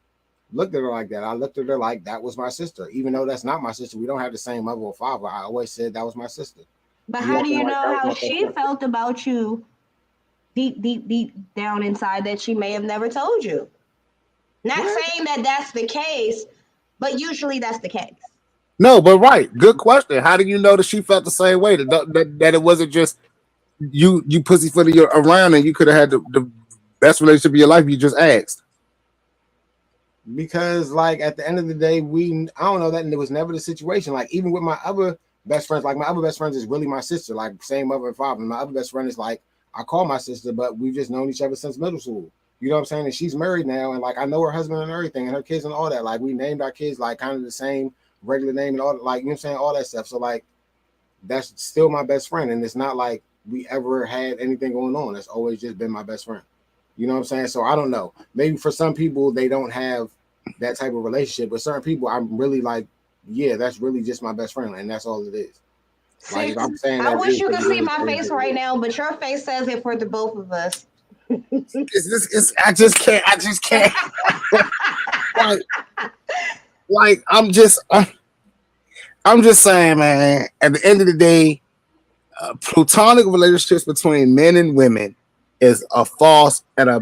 looked at her like that. I looked at her like that was my sister, even though that's not my sister. We don't have the same mother or father. I always said that was my sister. But how do you know how she felt about you deep down inside that she may have never told you? Not saying that that's the case, but usually that's the case. No, but right. Good question. How do you know that she felt the same way? That it wasn't just you pussyfooted around and you could have had the best relationship of your life? You just asked. Because like at the end of the day, I don't know that, and it was never the situation. Like even with my other best friends, like my other best friends is really my sister, like same mother and father. And my other best friend is like I call my sister, but we've just known each other since middle school. You know what I'm saying? And she's married now, and like I know her husband and everything, and her kids and all that. Like we named our kids like kind of the same regular name and all, like you know what I'm saying, all that stuff. So like that's still my best friend, and it's not like we ever had anything going on. It's always just been my best friend. You know what I'm saying? So I don't know. Maybe for some people they don't have that type of relationship, but certain people I'm really like, yeah, that's really just my best friend, and that's all it is. Like if I'm saying, I wish you could see my face right now, but your face says it for the both of us. I just can't. like I'm just saying, man. At the end of the day, platonic relationships between men and women is a false and the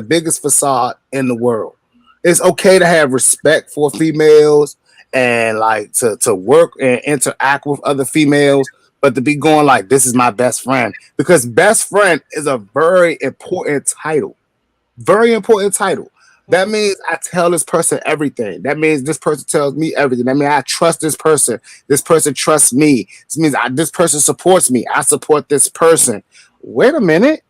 biggest facade in the world. It's okay to have respect for females and like to work and interact with other females, but to be going like this is my best friend, because best friend is a very important title. Very important title. That means I tell this person everything. That means this person tells me everything. That means I trust this person. This person trusts me. This means this person supports me. I support this person. Wait a minute.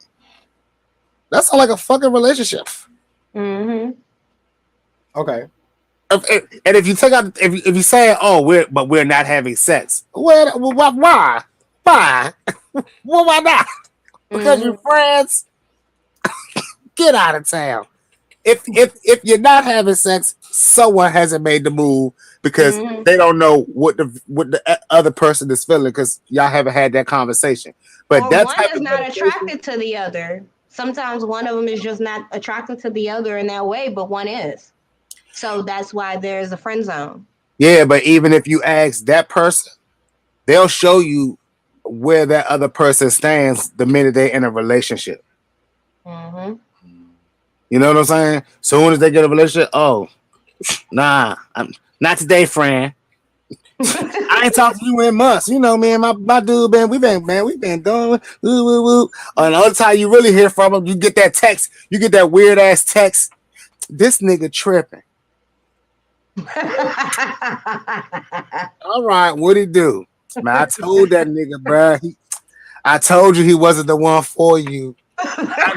That sounds like a fucking relationship. Mm-hmm. Okay. And if you take out, if you say, "Oh, we're not having sex," well, why? Why? Well, why not? Because you're friends. Get out of town. if you're not having sex, someone hasn't made the move because they don't know what the other person is feeling because y'all haven't had that conversation. But or that one type is of not attracted to the other. Sometimes one of them is just not attracted to the other in that way, but one is. So that's why there's a friend zone. Yeah, but even if you ask that person, they'll show you where that other person stands the minute they're in a relationship. Mm-hmm. You know what I'm saying? Soon as they get a relationship, oh, nah, I'm not today, friend. I ain't talked to you in months. You know, man, my dude, man, we been doing woo woo woo. And the other time you really hear from him, you get that text, you get that weird ass text. This nigga tripping. All right, what'd he do? Man, I told that nigga, bruh. I told you he wasn't the one for you. I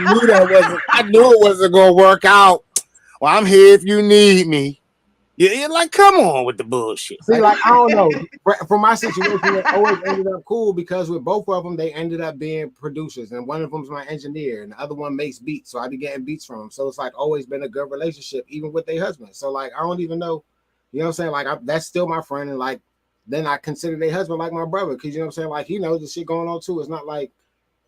knew it wasn't gonna work out. Well, I'm here if you need me. You're like, come on with the bullshit. See, like, I don't know. For my situation, it always ended up cool because with both of them, they ended up being producers, and one of them's my engineer, and the other one makes beats. So I be getting beats from them. So it's like always been a good relationship, even with their husband. So like, I don't even know, you know what I'm saying? Like, that's still my friend, and like, then I consider their husband like my brother, because you know what I'm saying? Like, he knows the shit going on too. It's not like,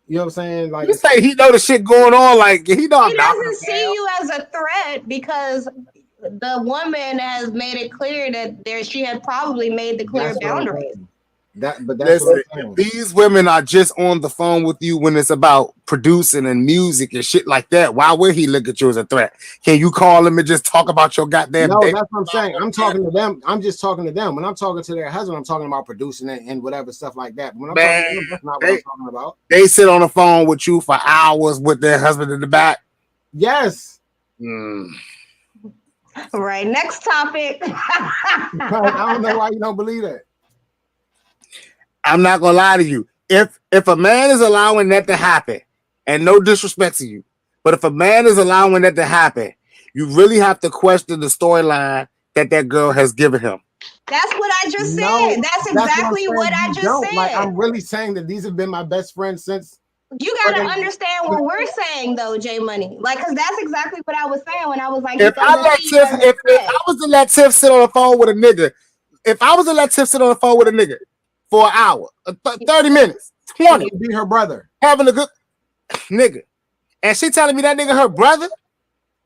you know what I'm saying? Like, you say he know the shit going on, like he know. He doesn't see you as a threat because the woman has made it clear that she had probably made the clear boundaries. That's Listen, these women are just on the phone with you when it's about producing and music and shit like that. Why would he look at you as a threat? Can you call him and just talk about your goddamn? No, that's what I'm saying. I'm talking to them. I'm just talking to them. When I'm talking to their husband, I'm talking about producing and whatever stuff like that. When I'm talking to them, that's not what I'm talking about. They sit on the phone with you for hours with their husband in the back. Yes. Right. Next topic. I don't know why you don't believe that. I'm not gonna lie to you. If a man is allowing that to happen, and no disrespect to you, but if a man is allowing that to happen, you really have to question the storyline that girl has given him. That's what I just said. That's exactly what I just said. Like, I'm really saying that these have been my best friends since. You gotta understand what we're saying, though, J Money. Like, because that's exactly what I was saying when I was like, if I was to let Tiff sit on the phone with a nigga, for an hour, 30 minutes, 20. Be her brother. Having a good nigga. And she telling me that nigga her brother?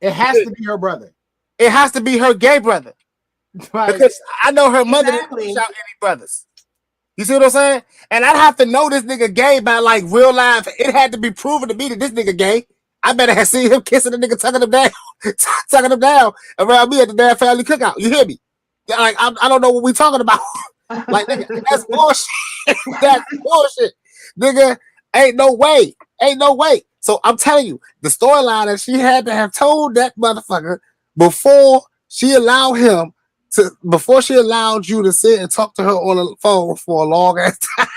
It has to be her brother. It has to be her gay brother. Right. Because I know her mother didn't shout any brothers. You see what I'm saying? And I'd have to know this nigga gay by like real life. It had to be proven to me that this nigga gay. I better have seen him kissing the nigga, tucking him down around me at the damn family cookout. You hear me? Like, I don't know what we talking about. Like, nigga, that's bullshit. That's bullshit. Nigga, ain't no way. So I'm telling you, the storyline that she had to have told that motherfucker before she allowed you to sit and talk to her on the phone for a long ass time.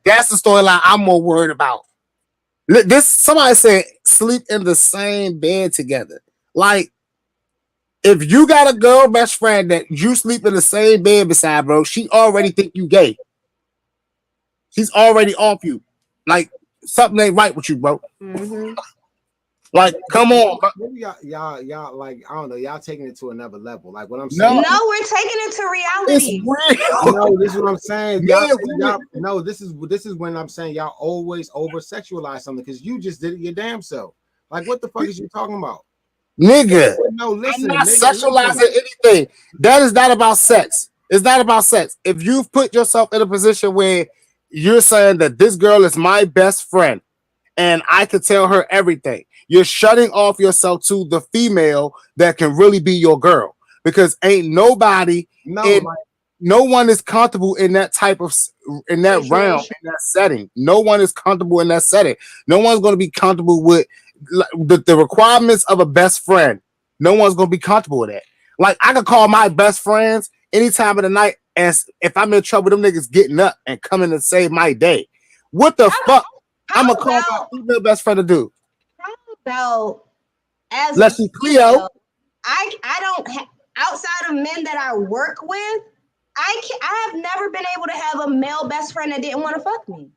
That's the storyline I'm more worried about. Somebody said sleep in the same bed together. Like, if you got a girl best friend that you sleep in the same bed beside, bro, she already think you gay. She's already off you. Like, something ain't right with you, bro. Mm-hmm. Like, come on. Maybe y'all, like, I don't know, y'all taking it to another level. Like, what I'm saying. No, we're taking it to reality. It's real. No, this is what I'm saying. This is when I'm saying y'all always over sexualize something because you just did it your damn self. Like, what the fuck is you talking about? Nigga, no, listen, I'm not sexualizing anything. That is not about sex. It's not about sex. If you've put yourself in a position where you're saying that this girl is my best friend and I could tell her everything, you're shutting off yourself to the female that can really be your girl because ain't nobody, no one is comfortable in that type of, in that realm, in that setting. No one is comfortable in that setting. No one's going to be comfortable with the requirements of a best friend. No one's gonna be comfortable with that. Like, I could call my best friends any time of the night, and if I'm in trouble, them niggas getting up and coming to save my day. What the fuck? I'm gonna call my female best friend to do. So, as Leslie Cleo, I don't outside of men that I work with, I have never been able to have a male best friend that didn't want to fuck me.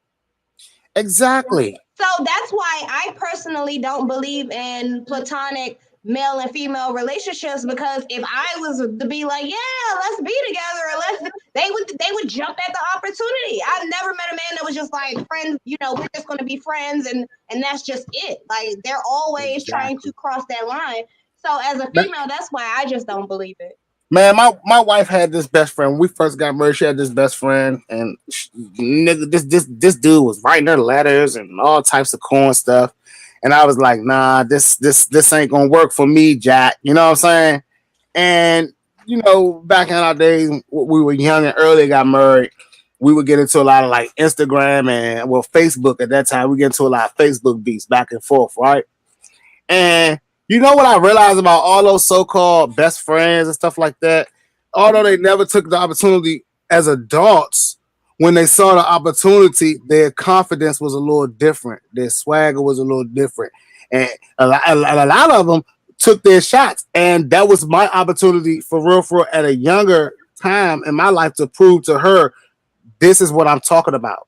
Exactly. So that's why I personally don't believe in platonic male and female relationships, because if I was to be like, yeah, let's be together, or they would jump at the opportunity. I've never met a man that was just like, friends, we're just going to be friends, and that's just it. Like, they're always trying to cross that line. So as a female, that's why I just don't believe it. Man, my wife had this best friend. When we first got married, she had this best friend, and this dude was writing her letters and all types of corn stuff. And I was like, nah, this ain't gonna work for me, Jack. You know what I'm saying? And back in our days, we were young and early, got married. We would get into a lot of like Instagram and Facebook at that time. We get into a lot of Facebook beats back and forth, right? And you know what I realized about all those so-called best friends and stuff like that? Although they never took the opportunity as adults, when they saw the opportunity, their confidence was a little different. Their swagger was a little different. And a lot of them took their shots. And that was my opportunity for real at a younger time in my life to prove to her, this is what I'm talking about.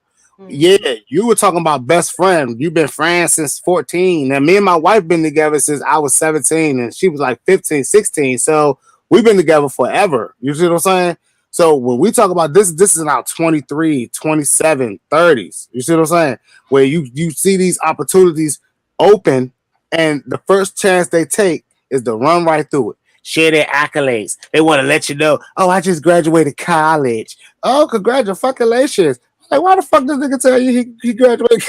Yeah, you were talking about best friend. You've been friends since 14. And me and my wife been together since I was 17 and she was like 15, 16. So we've been together forever. You see what I'm saying? So when we talk about this is now 23, 27, 30s. You see what I'm saying? Where you see these opportunities open and the first chance they take is to run right through it. Share their accolades. They want to let you know, oh, I just graduated college. Oh, congratulations. Like, why the fuck does nigga tell you he graduated?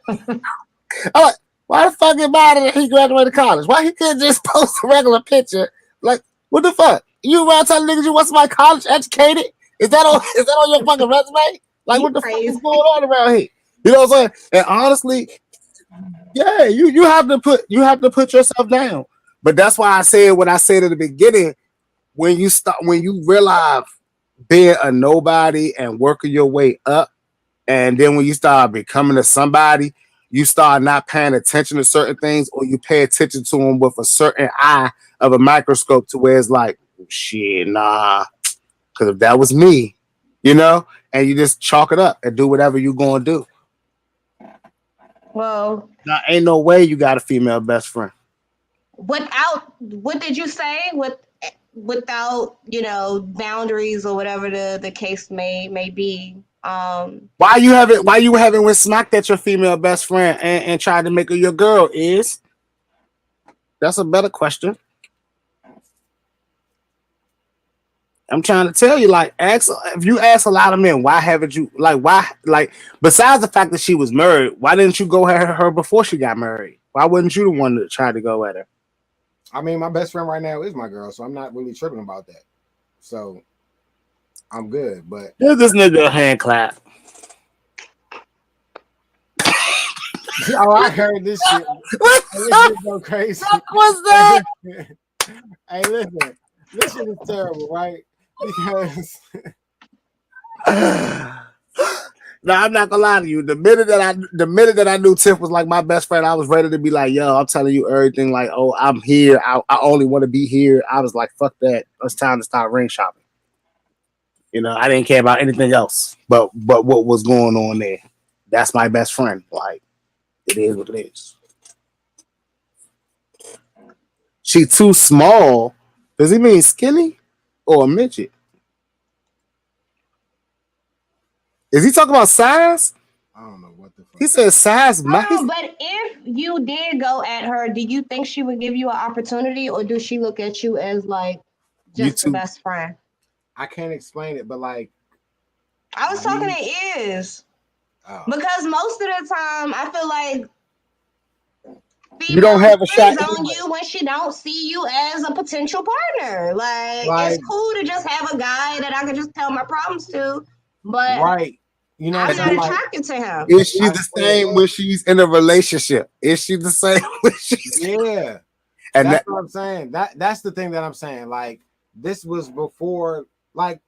I'm like, why the fuck it matter that he graduated college? Why he couldn't just post a regular picture? Like, what the fuck? You around telling niggas you want somebody college educated? Is that on your fucking resume? Like, what the fuck is going on around here? You know what I'm saying? And honestly, yeah, you have to put yourself down. But that's why I said what I said at the beginning. When you realize being a nobody and working your way up, and then when you start becoming a somebody, you start not paying attention to certain things, or you pay attention to them with a certain eye of a microscope to where it's like, shit, nah, because if that was me, and you just chalk it up and do whatever you're going to do. Well, now, ain't no way you got a female best friend. What did you say? Without boundaries or whatever the case may be. Why you haven't when smacked at your female best friend and tried to make her your girl? That's a better question. I'm trying to tell you, like, if you ask a lot of men, why haven't you, besides the fact that she was married, why didn't you go at her before she got married? Why wasn't you the one that tried to go at her? I mean, my best friend right now is my girl, so I'm not really tripping about that. So I'm good, but give this nigga a hand clap. Oh, I heard this shit. This shit go crazy. What's that? Hey, listen, this shit is terrible, right? Because no, I'm not gonna lie to you. The minute that I knew Tiff was like my best friend, I was ready to be like, yo, I'm telling you everything. Like, oh, I'm here. I only want to be here. I was like, fuck that. It's time to start ring shopping. I didn't care about anything else but what was going on there. That's my best friend. Like, it is what it is. She too small. Does he mean skinny or a midget? Is he talking about size? I don't know what the fuck. He said size. But if you did go at her, do you think she would give you an opportunity, or does she look at you as like just the best friend? I can't explain it, but like I was talking to Iz. Because most of the time I feel like you don't have a shot on you when she don't see you as a potential partner. Like, it's cool to just have a guy that I can just tell my problems to, but right. I'm not attracted to him. Is she the same when she's in a relationship? Is she the same when she's yeah? And that's what I'm saying. That's the thing that I'm saying. Like, this was before, like,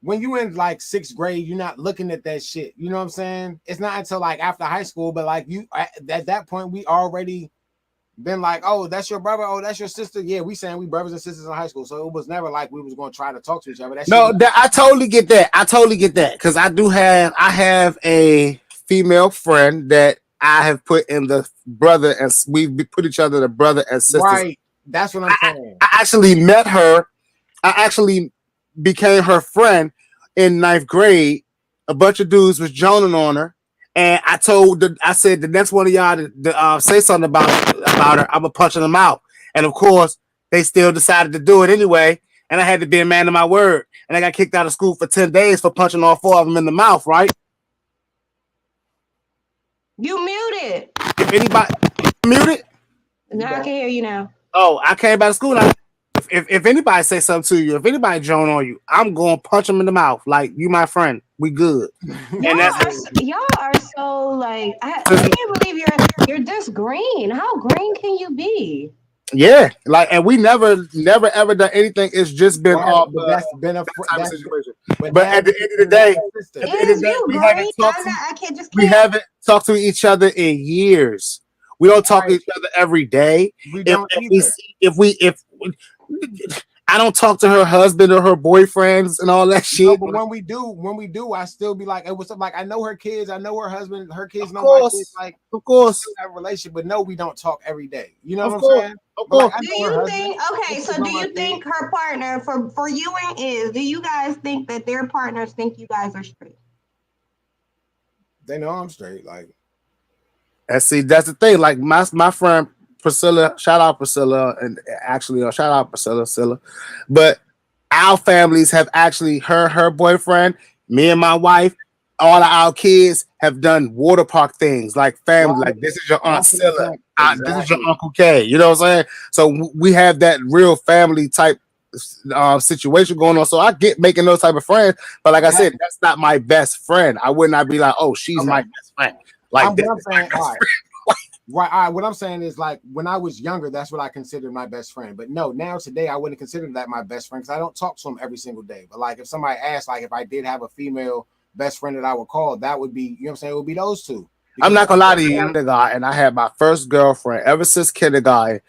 when you in like 6th grade, you're not looking at that shit. You know what I'm saying? It's not until like after high school, but like you at that point, we already been like, oh, that's your brother, oh, that's your sister. Yeah, we saying we brothers and sisters in high school, so it was never like we was going to try to talk to each other. I totally get that. I totally get that because I have a female friend that I have put in the brother, and we put each other the brother and sister. Right, that's what I'm saying. I actually met her. I actually became her friend in 9th grade. A bunch of dudes was joning on her. And I said the next one of y'all to say something about her, I'm gonna punch in the mouth. And of course, they still decided to do it anyway. And I had to be a man of my word. And I got kicked out of school for 10 days for punching all 4 of them in the mouth, right? You muted. If anybody muted? Now I can hear you now. Oh, I came out of school. If anybody say something to you, if anybody join on you, I'm gonna punch them in the mouth. Like, you my friend. We good. Y'all are so like I can't believe you're this green. How green can you be? Yeah, like, and we never ever done anything. It's just been all. But that's been a situation. But at the end of the day, we haven't talked to each other in years. We don't talk to each other every day. We don't if I don't talk to her husband or her boyfriends and all that shit. No, but when we do, I still be like, it was like, I know her kids, I know her husband, her kids know my kids. Like, of course, we have a relationship, but no, we don't talk every day. You know what I'm saying? Of course. Do you think? Okay, so do you think her partner for you and do you guys think that their partners think you guys are straight? They know I'm straight. Like, that's the thing. Like my friend Priscilla, shout out Priscilla, and actually shout out Priscilla. But our families have actually her boyfriend, me and my wife, all of our kids have done water park things like family. Right. Like, this is your Aunt Scylla, exactly. This is your Uncle K. You know what I'm saying? So we have that real family type situation going on. So I get making those type of friends, but like I said, that's not my best friend. I would not be like, oh, she's my best friend. Like, what I'm saying, all right, what I'm saying is, like, when I was younger, that's what I considered my best friend. But no, now today I wouldn't consider that my best friend because I don't talk to him every single day. But like, if somebody asked, like, if I did have a female best friend that I would call, that would be, you know what I'm saying, it would be those two. Because I'm not gonna lie to you, and I had my first girlfriend ever since kindergarten.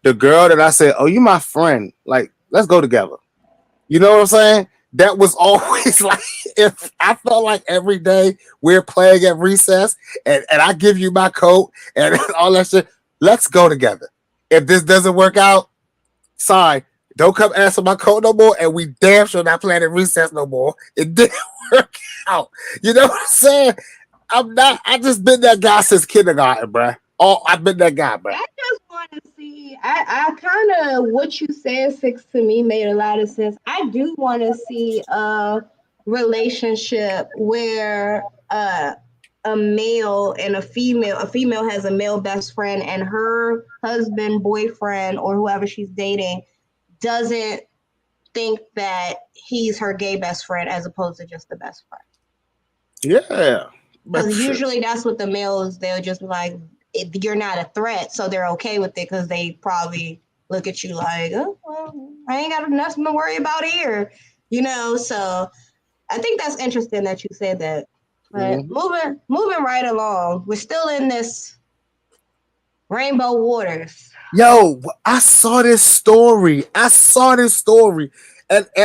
The girl that I said, oh, you my friend, like, let's go together. You know what I'm saying? That was always like, if I felt like every day we're playing at recess and I give you my coat and all that shit, let's go together. If this doesn't work out, sorry, don't come ask for my coat no more, and we damn sure not playing at recess no more. It didn't work out. You know what I'm saying? I just been that guy since kindergarten, bruh. Oh, I've been that guy, bruh. I just want to see. I kind of, what you said, Six, to me made a lot of sense. I do want to see a relationship where a male and a female has a male best friend, and her husband, boyfriend, or whoever she's dating doesn't think that he's her gay best friend as opposed to just the best friend. Yeah. Because usually that's what the males, they'll just be like, you're not a threat, so they're okay with it because they probably look at you like, oh, well, I ain't got nothing to worry about here, you know. So I think that's interesting that you said that. But moving right along, we're still in this rainbow waters. Yo, I saw this story. And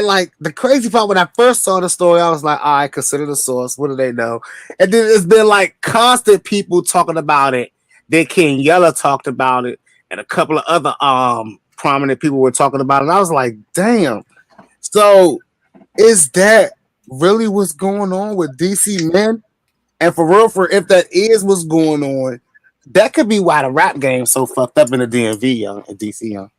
like, the crazy part, when I first saw the story, I was like, all right, consider the source. What do they know? And then it's been like constant people talking about it. Then King Yella talked about it, and a couple of other prominent people were talking about it. And I was like, damn. So is that really what's going on with DC men? And for real, if that is what's going on, that could be why the rap game's so fucked up in the DMV, young, and DC, young.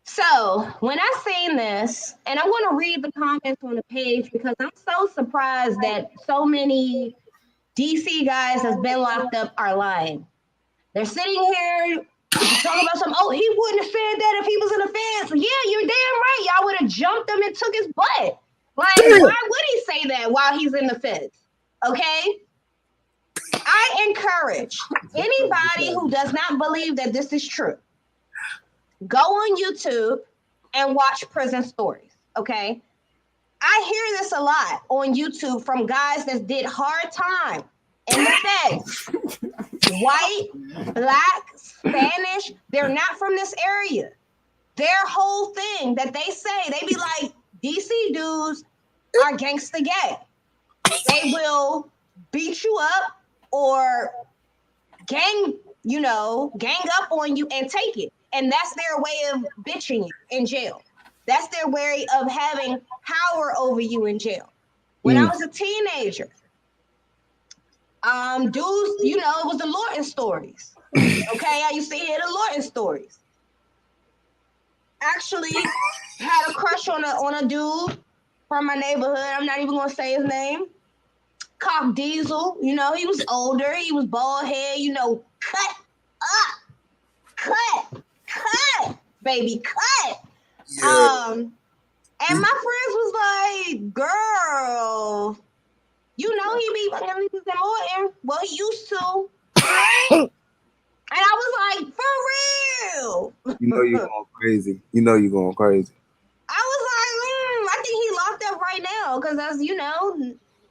So when I seen this, and I'm going to read the comments on the page because I'm so surprised that so many DC guys has been locked up are lying. They're sitting here talking about something. Oh, he wouldn't have said that if he was in the fence. Yeah, you're damn right. Y'all would have jumped him and took his butt. Like, why would he say that while he's in the fence? Okay? I encourage anybody who does not believe that this is true, go on YouTube and watch prison stories, okay? I hear this a lot on YouTube from guys that did hard time in the feds. white, black, Spanish, they're not from this area. Their whole thing that they say, they be like, DC dudes are gangsta gay. They will beat you up or gang up on you and take it. And that's their way of bitching you in jail. That's their way of having power over you in jail. When I was a teenager, dudes, it was the Lorton stories. Okay, I used to hear the Lorton stories. Actually, had a crush on a dude from my neighborhood. I'm not even gonna say his name. Cop Diesel, he was older, he was bald head, cut up, cut, baby, cut. Yeah. And my friends was like, girl, he be fucking niggas in Morton. Well, he used to. And I was like, for real. You're going crazy. You're going crazy. I was like, I think he locked up right now because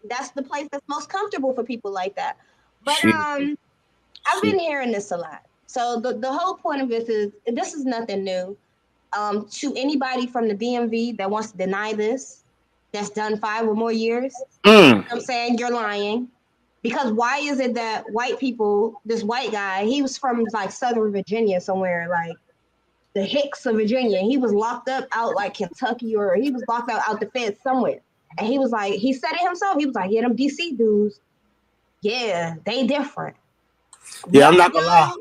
that's the place that's most comfortable for people like that. But I've been hearing this a lot. So the whole point of this is nothing new. To anybody from the DMV that wants to deny this, that's done 5 or more years, I'm saying you're lying. Because why is it that white people, this white guy, he was from like Southern Virginia somewhere, like the Hicks of Virginia. He was locked up out like Kentucky, or he was locked out the feds somewhere. And he was like, he said it himself. He was like, yeah, them DC dudes, yeah, they different. Yeah, I'm not gonna lie.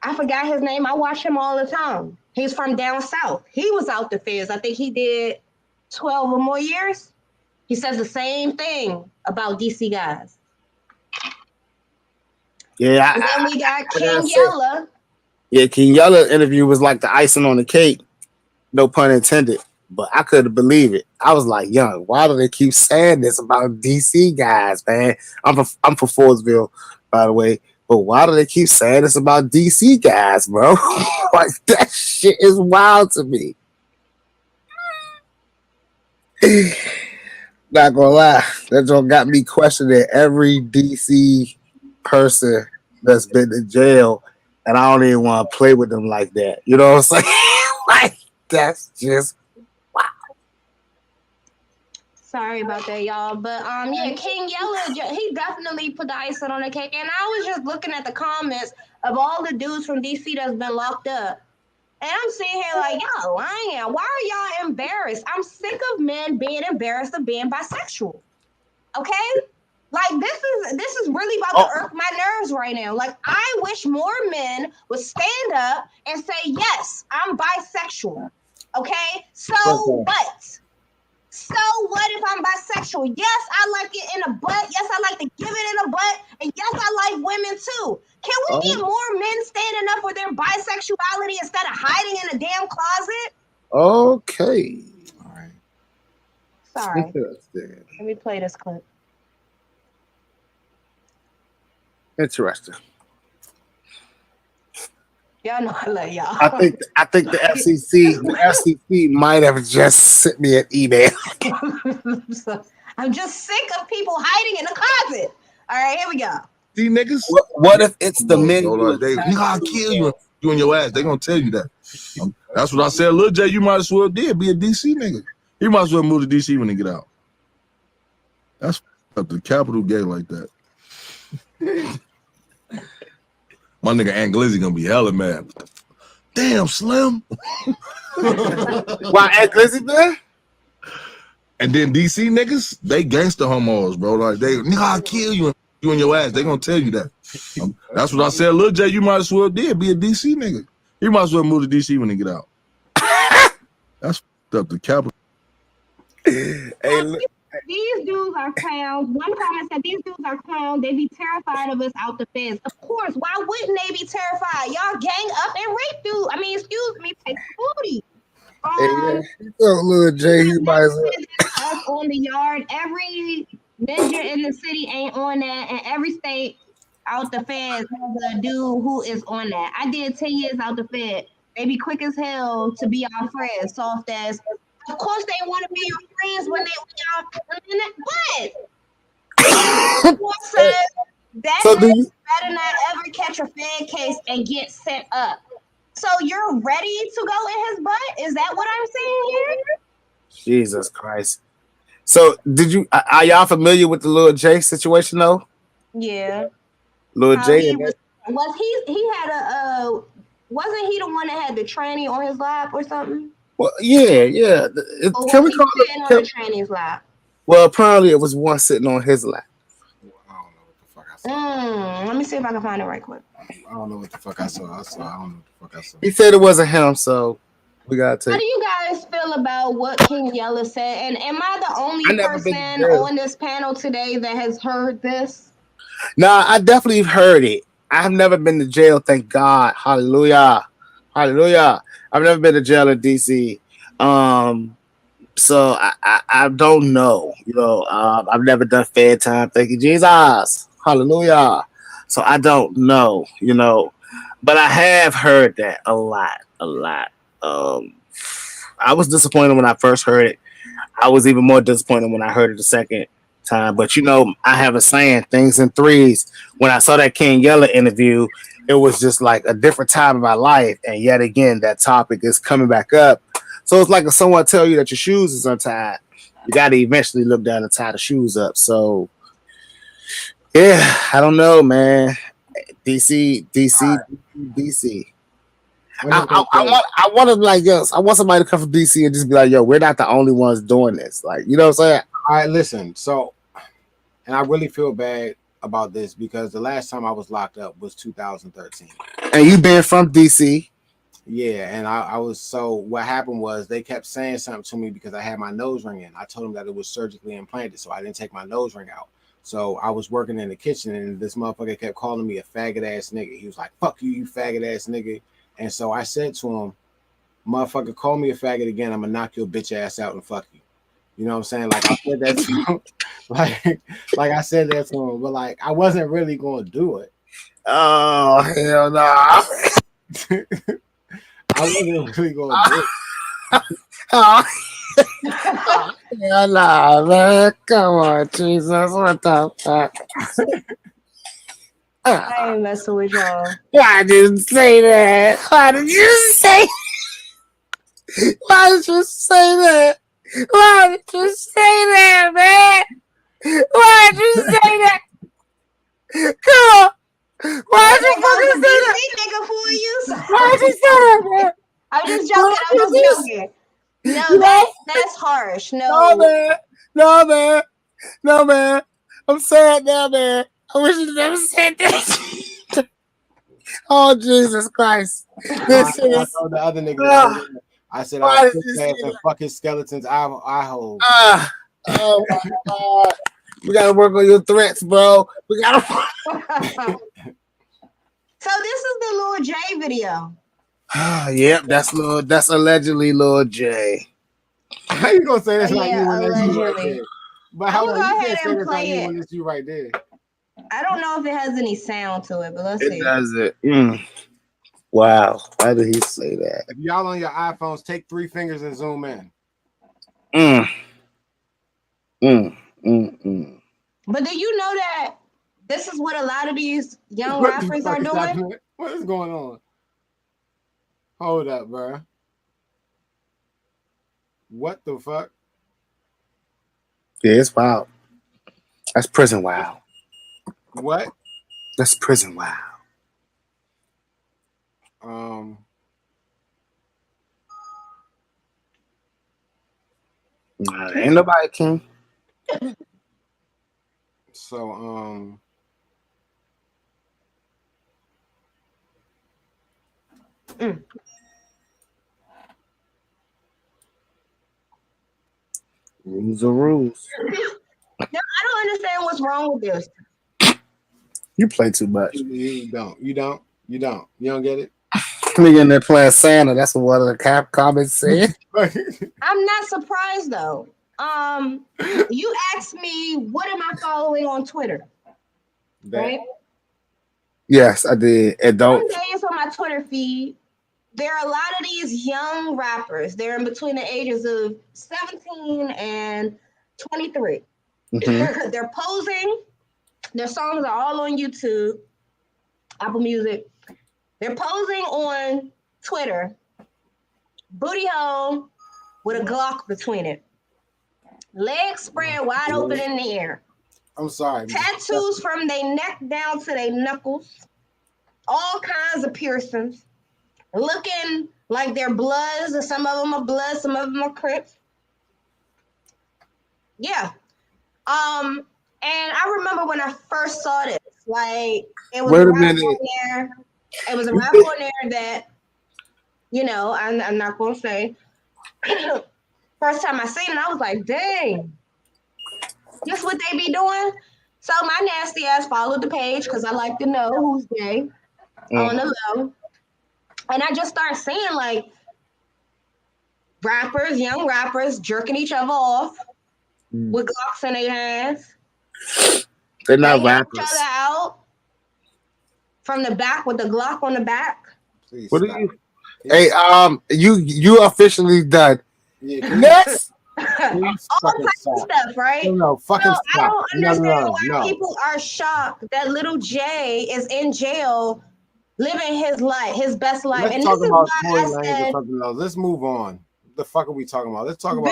I forgot his name. I watch him all the time. He's from down south. He was out the feds. I think he did 12 or more years. He says the same thing about DC guys. Yeah. And then we got King Yella. Yeah, King Yella interview was like the icing on the cake. No pun intended. But I couldn't believe it. I was like, young, why do they keep saying this about DC guys, man? I'm from Fordsville, by the way. But why do they keep saying this about DC guys, bro? Like, that shit is wild to me. Not gonna lie, that joke got me questioning every DC person that's been in jail, and I don't even want to play with them like that. You know what I'm saying? Like, that's just wow. Sorry about that, y'all. But yeah, King Yella, he definitely put the icing on the cake. And I was just looking at the comments of all the dudes from DC that's been locked up. And I'm sitting here like, y'all lying. Why are y'all embarrassed? I'm sick of men being embarrassed of being bisexual. Okay? Like, this is really about to irk my nerves right now. Like, I wish more men would stand up and say, yes, I'm bisexual. Okay? So what? So what if I'm bisexual? Yes, I like it in a butt. Yes, I like to give it in a butt. And yes, I like women too. Can we get more men standing up for their bisexuality instead of hiding in a damn closet? Okay. All right. Sorry. Let me play this clip. Interesting. Y'all know I love y'all. I think the FCC might have just sent me an email. I'm just sick of people hiding in the closet. All right, here we go. See, niggas. What if it's the men? Nigga, I'll kill you and your ass. They gonna tell you that. That's what I said. Lil J, you might as well be a DC nigga. You might as well move to DC when they get out. That's up the capital gay like that. My nigga Aunt Glizzy gonna be hella mad. Damn, Slim. Why Aunt Glizzy, man? And then DC niggas, they gangster homos, bro. Like, nigga, I'll kill you and your ass. They gonna tell you that. That's what I said. Lil J, you might as well be a DC nigga. You might as well move to DC when they get out. That's up the capital. Hey, look. These dudes are clowns. One comment said these dudes are clowns. They be terrified of us out the fence. Of course, why wouldn't they be terrified? Y'all gang up and rape dudes. I mean, excuse me, take booty. Little J, he might as well. Us on the yard. Every ninja in the city ain't on that, and every state out the feds has a dude who is on that. I did 10 years out the fed. They be quick as hell to be our friends, soft ass. Of course, they want to be your friends when they but so do you better not ever catch a Fed case and get sent up. So you're ready to go in his butt? Is that what I'm saying here? Jesus Christ. So are y'all familiar with the Lil J situation though? Yeah. Lil How J he was he had a wasn't he the one that had the tranny on his lap or something? well, yeah. Or Can was we he call sitting on the it? tranny's lap? Well, apparently it was one sitting on his lap. I don't know what the fuck I saw. Let me see if I can find it right quick. I don't know what the fuck I saw. I don't know what the fuck I saw. He said it wasn't him, so we gotta take. How do you guys feel about what King Yella said? And am I the only person on this panel today that has heard this? Nah, I definitely heard it. I've never been to jail, thank God. Hallelujah. Hallelujah. I've never been to jail in DC. So I don't know. You know, I've never done Fed time. Thank you, Jesus. Hallelujah. So I don't know, you know. But I have heard that a lot. I was disappointed when I first heard it. I was even more disappointed when I heard it the second time. But you know, I have a saying, things in threes. When I saw that King Yella interview, it was just like a different time of my life. And yet again, that topic is coming back up. So it's like if someone tell you that your shoes is untied, you got to eventually look down and tie the shoes up. So yeah, I don't know, man. DC. I want to like, yes, I want somebody to come from DC and just be like, yo, we're not the only ones doing this. Like, you know what I'm saying? All right, listen. So, and I really feel bad about this because the last time I was locked up was 2013. And you been from DC. Yeah, and I was, so what happened was they kept saying something to me because I had my nose ring in. I told them that it was surgically implanted, so I didn't take my nose ring out. So I was working in the kitchen and this motherfucker kept calling me a faggot ass nigga. He was like, fuck you, you faggot ass nigga. And so I said to him, motherfucker, call me a faggot again, I'm gonna knock your bitch ass out and fuck you. You know what I'm saying? Like I said that to him. like I said that to him, but like I wasn't really gonna do it. Oh hell no. Nah. I wasn't really gonna do it. Oh. Hell nah, man. Come on, Jesus. What the fuck? I ain't messing with y'all. Why did you say that? Why did you say that? Why did you say that, man? Why did you say that? Come on. Why did you fucking say that? Nigga for you. Why did you say that, man? I'm just joking. No, that's harsh. No, man. I'm sad now, man. I wish you never said that. Oh, Jesus Christ. This I told the other nigga, I said, I'll and fuck his skeletons eye hole. Oh, my God. We got to work on your threats, bro. We got to. So this is the Lil J video. Yep, that's allegedly Lil J. How you gonna say that's like you when that's you right allegedly. there? But how I'm you gonna go can't ahead say and that's play like you it. when it's you right there? I don't know if it has any sound to it, but let's see. It does it. Wow. Why did he say that? If y'all on your iPhones, take 3 fingers and zoom in. But do you know that this is what a lot of these young rappers are doing? What is going on? Hold up, bro. What the fuck? Yeah, it's wild. That's prison wild. What? That's prison wild. Ain't nobody king. So Rules are rules. No, I don't understand what's wrong with this. You play too much. You don't get it? Me in there playing Santa. That's what one of the comments said. I'm not surprised though. You asked me what am I following on Twitter, right? Yes, I did. And don't. Some days on my Twitter feed, there are a lot of these young rappers. They're in between the ages of 17 and 23. They're posing. Their songs are all on YouTube. Apple Music. They're posing on Twitter, booty hole with a Glock between it, legs spread wide open in the air. I'm sorry. Tattoos from their neck down to their knuckles, all kinds of piercings, looking like they're Bloods. Some of them are Bloods, some of them are Crips. Yeah. And I remember when I first saw this, like it was a rap on there. It was a rap on there that, you know, I'm not gonna say. First time I seen it, I was like, dang, this what they be doing? So my nasty ass followed the page because I like to know who's gay on the low. And I just started seeing like rappers, young rappers jerking each other off with Glocks in their hands. They're not rappers. Each other out from the back with the Glock on the back. Please What stop. are you? Hey, you officially done. Yeah, Next. All types of stuff, right? No, fucking so stop. I don't understand why No. people are shocked that little Jay is in jail living his life, his best life. Let's and talk this is about why Tory I Lanez said, or something else. Let's move on. What the fuck are we talking about? Let's talk about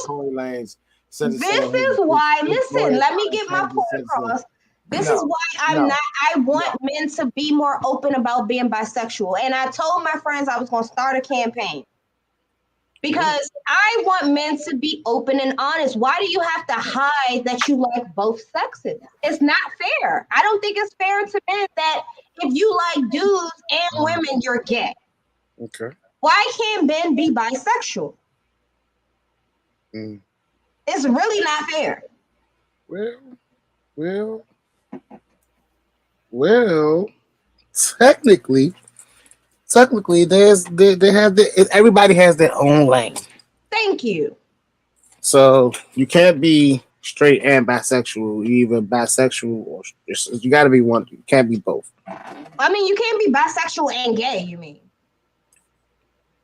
Tory Lanez. This is why, listen, let me get my point across. This is why I want men to be more open about being bisexual. And I told my friends I was going to start a campaign because I want men to be open and honest. Why do you have to hide that you like both sexes? It's not fair. I don't think it's fair to men that if you like dudes and women, you're gay. Okay. Why can't men be bisexual? It's really not fair. Well, technically, everybody has their own lane. Thank you. So you can't be straight and bisexual. You either bisexual or you got to be one. You can't be both. I mean, you can't be bisexual and gay. You mean?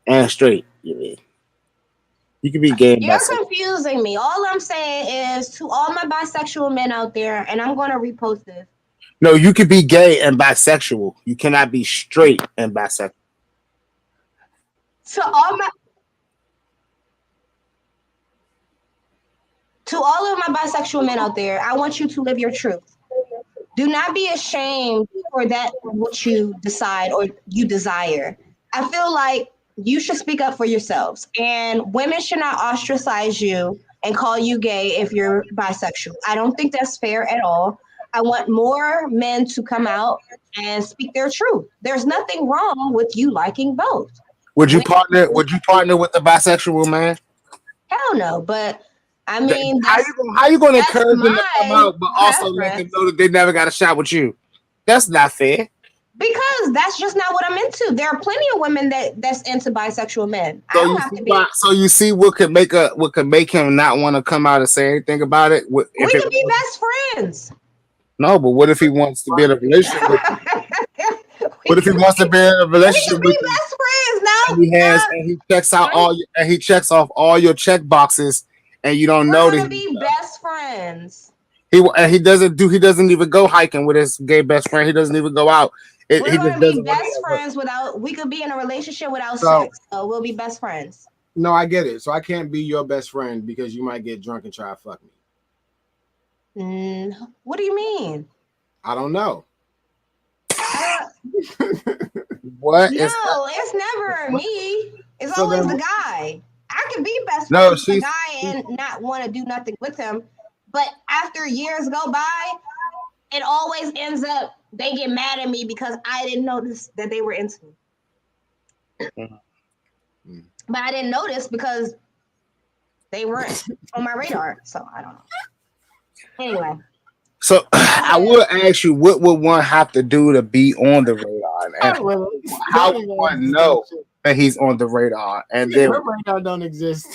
And straight. You mean? You can be gay and You're bisexual. confusing me. All I'm saying is to all my bisexual men out there, and I'm going to repost this. No, you could be gay and bisexual. You cannot be straight and bisexual. To all of my bisexual men out there, I want you to live your truth. Do not be ashamed for that what you decide or you desire. I feel like you should speak up for yourselves, and women should not ostracize you and call you gay if you're bisexual. I don't think that's fair at all. I want more men to come out and speak their truth. There's nothing wrong with you liking both. Would you partner with a bisexual man? Hell no, but I mean, how you going to encourage them to come out, but also let them know that they never got a shot with you? That's not fair. Because that's just not what I'm into. There are plenty of women that's into bisexual men. So you see what could make him not want to come out and say anything about it? We could be best friends. No, but what if he wants to be in a relationship with you? What if he wants to be in a relationship with you? Best friends now. And he checks out he checks off all your check boxes, and you don't know that to be best friends. He doesn't even go hiking with his gay best friend. He doesn't even go out. We're gonna be best friends without. We could be in a relationship without sex. So we'll be best friends. No, I get it. So I can't be your best friend because you might get drunk and try to fuck me. What do you mean? I don't know. What? No, it's never me. It's always the guy. I can be best friends with the guy and not want to do nothing with him. But after years go by, it always ends up they get mad at me because I didn't notice that they were into me. But I didn't notice because they weren't on my radar. So I don't know. Anyway. So I would ask you, what would one have to do to be on the radar? And how would one know that he's on the radar? And then her radar don't exist.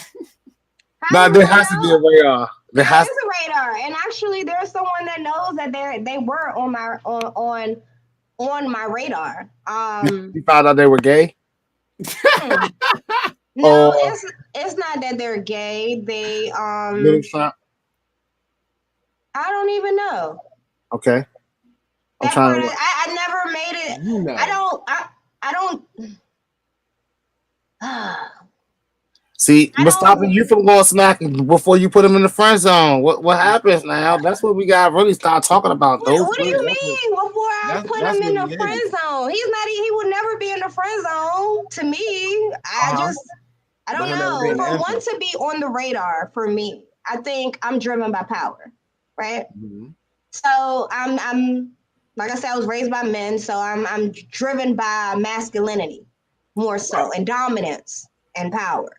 No, there has to be a radar. There is a radar, and actually, there's someone that knows that they were on my radar. You found out they were gay? No, it's not that they're gay. They Little Trump. I don't even know. Okay. I'm That trying part, to. I never made it. You know. I don't. See, I what's stopping don't. you from going smacking before you put him in the friend zone? What happens now? That's what we got to really start talking about. Those What do you friends. mean? Before I put That's him in what the it friend is. zone, he's not. He would never be in the friend zone. To me, I But don't he'll never be know. in the For answer. one to be on the radar for me, I think I'm driven by power, right? Mm-hmm. So I'm like I said, I was raised by men, so I'm driven by masculinity more so, and dominance and power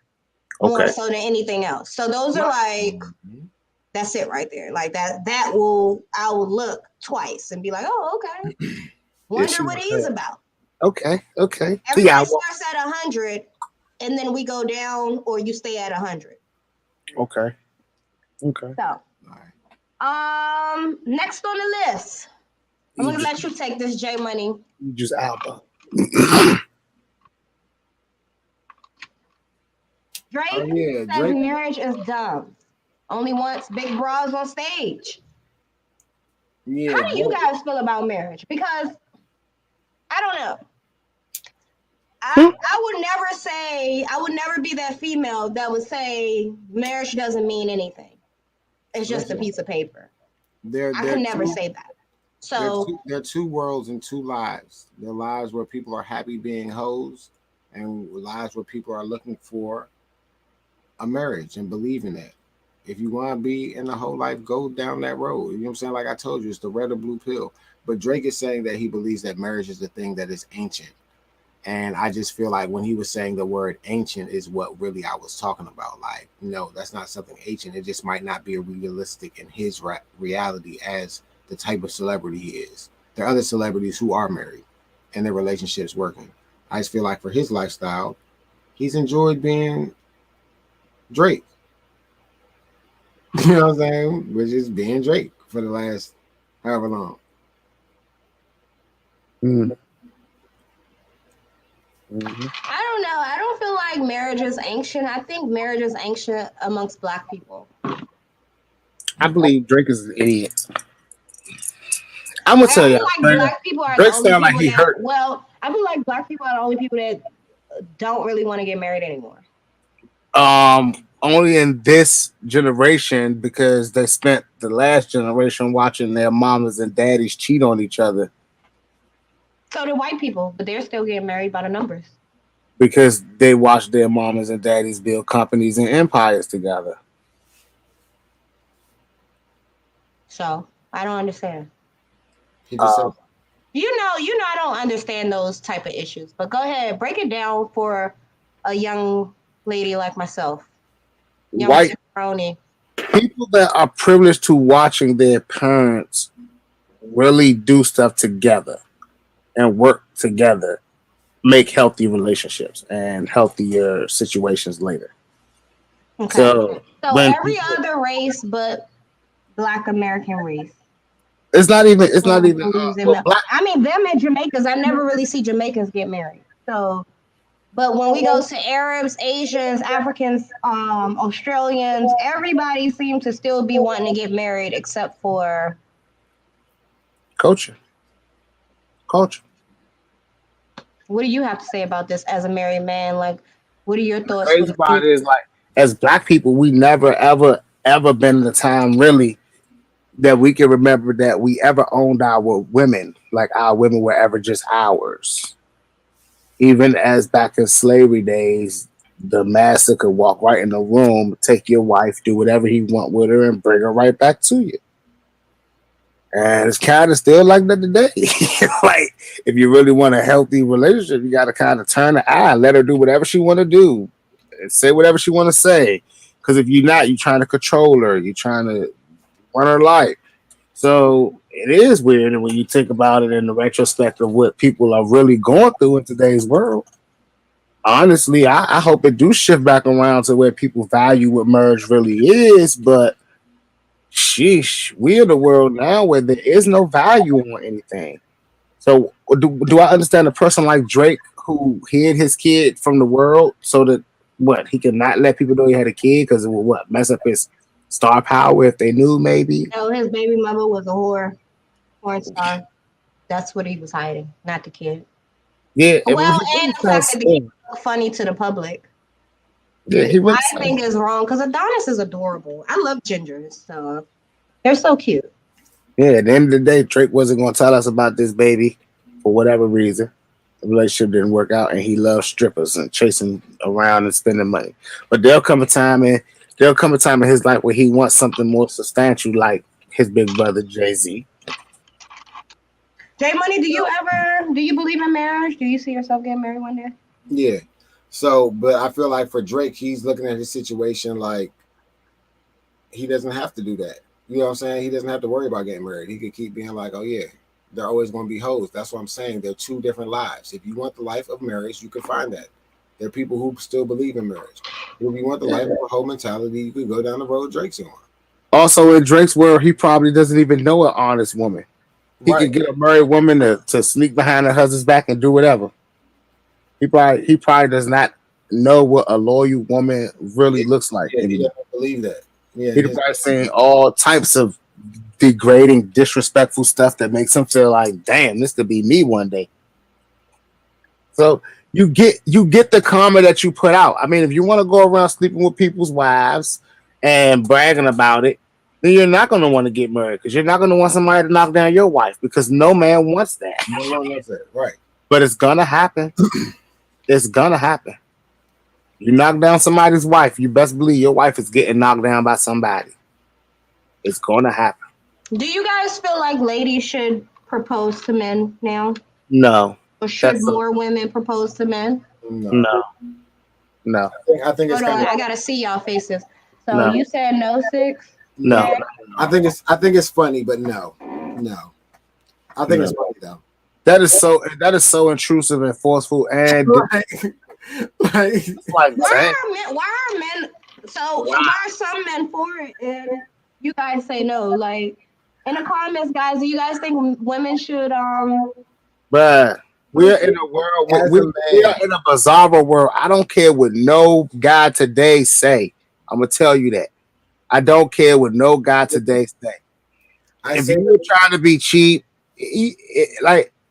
more Okay. so than anything else. So those are like, that's it right there. Like I will look twice and be like, oh, okay. Wonder what he's about. Okay. Everybody starts at 100, and then we go down, or you stay at 100. Okay. So, next on the list, I'm gonna let you take this, J Money. You just Alba. Drake Yeah, says Drake. marriage is dumb. Only wants big bras on stage. Yeah, How do you guys feel about marriage? Because I don't know. I would never be that female that would say marriage doesn't mean anything. It's just a piece of paper. I could never say that. So there are two worlds and two lives. There are lives where people are happy being hoes, and lives where people are looking for a marriage and believe in that. If you want to be in the whole life, go down that road. You know what I'm saying? Like I told you, it's the red or blue pill. But Drake is saying that he believes that marriage is the thing that is ancient. And I just feel like when he was saying the word ancient is what really I was talking about. Like, no, that's not something ancient. It just might not be realistic in his reality as the type of celebrity he is. There are other celebrities who are married and their relationships working. I just feel like for his lifestyle, he's enjoyed being Drake. You know what I'm saying? Which is being Drake for the last however long. I don't know. I don't feel like marriage is ancient. I think marriage is ancient amongst Black people. I believe Drake is an idiot. I'm gonna tell you. I feel like Black people are the Drake only sound like people he that. hurt. Well, I feel like Black people are the only people that don't really want to get married anymore. Only in this generation because they spent the last generation watching their mamas and daddies cheat on each other. So do white people, but they're still getting married by the numbers. Because they watched their mamas and daddies build companies and empires together. So I don't understand. He just said, You know, I don't understand those type of issues. But go ahead, break it down for a young lady like myself. Young White Brony. people that are privileged to watching their parents really do stuff together and work together, make healthy relationships and healthier situations later. Okay. So every other race but Black American race. It's not even. Black. I mean, them and Jamaicans. I never really see Jamaicans get married. So, but when we go to Arabs, Asians, Africans, Australians, everybody seems to still be wanting to get married except for culture. What do you have to say about this as a married man? Like, what are your thoughts? Crazy part is, like, as Black people, we never ever been in a time really that we can remember that we ever owned our women, like our women were ever just ours. Even as back in slavery days, the master could walk right in the room, take your wife, do whatever he want with her, and bring her right back to you. And it's kind of still like that today. Like, if you really want a healthy relationship, you got to kind of turn the eye, let her do whatever she want to do, and say whatever she want to say. Because if you're not, you're trying to control her. You're trying to run her life. So it is weird. And when you think about it in the retrospect of what people are really going through in today's world, honestly, I hope it do shift back around to where people value what marriage really is. But sheesh, we're in a world now where there is no value on anything. So do I understand a person like Drake who hid his kid from the world so that he could not let people know he had a kid because it would mess up his star power if they knew maybe? No, his baby mother was a porn star. that's what he was hiding, not the kid. Yeah, Well, he and really the fact that the kid sad. looked funny to the public. Yeah, he really I think is wrong because Adonis is adorable. I love gingers, so they're so cute. Yeah, at the end of the day, Drake wasn't going to tell us about this baby for whatever reason. The relationship didn't work out, and he loves strippers and chasing around and spending money. But there'll come a time in his life where he wants something more substantial, like his big brother Jay-Z. J Money, do you believe in marriage? Do you see yourself getting married one day? Yeah. So, but I feel like for Drake, he's looking at his situation like he doesn't have to do that. You know what I'm saying? He doesn't have to worry about getting married. He could keep being like, oh yeah, they're always going to be hoes. That's what I'm saying. They're two different lives. If you want the life of marriage, you can find that. There are people who still believe in marriage. If you want the life of a hoe mentality, you could go down the road Drake's on. Also, in Drake's world, he probably doesn't even know an honest woman. He could get a married woman to sneak behind her husband's back and do whatever. He probably does not know what a loyal woman really looks like. Yeah, he doesn't believe that. Yeah, he's probably saying all types of degrading, disrespectful stuff that makes him feel like, damn, this could be me one day. So you get the karma that you put out. I mean, if you want to go around sleeping with people's wives and bragging about it, then you're not going to want to get married because you're not going to want somebody to knock down your wife because no man wants that. No one wants that, right? But it's gonna happen. It's gonna happen. You knock down somebody's wife, you best believe your wife is getting knocked down by somebody. It's gonna happen. Do you guys feel like ladies should propose to men now? No. Or should more women propose to men? No. I think it's Hold on, kind of, I gotta see y'all faces. So No. you said no, Six? No. Yeah. I think it's funny, but no. I think it's funny though. That is so intrusive and forceful and like why are men so why are some men for it and you guys say no? Like in the comments, guys, do you guys think women should Bruh, we're in a world we are in a bizarre world. I don't care what no guy today say. I'm gonna tell you that. I don't care what no guy today say. If you're trying to be cheap,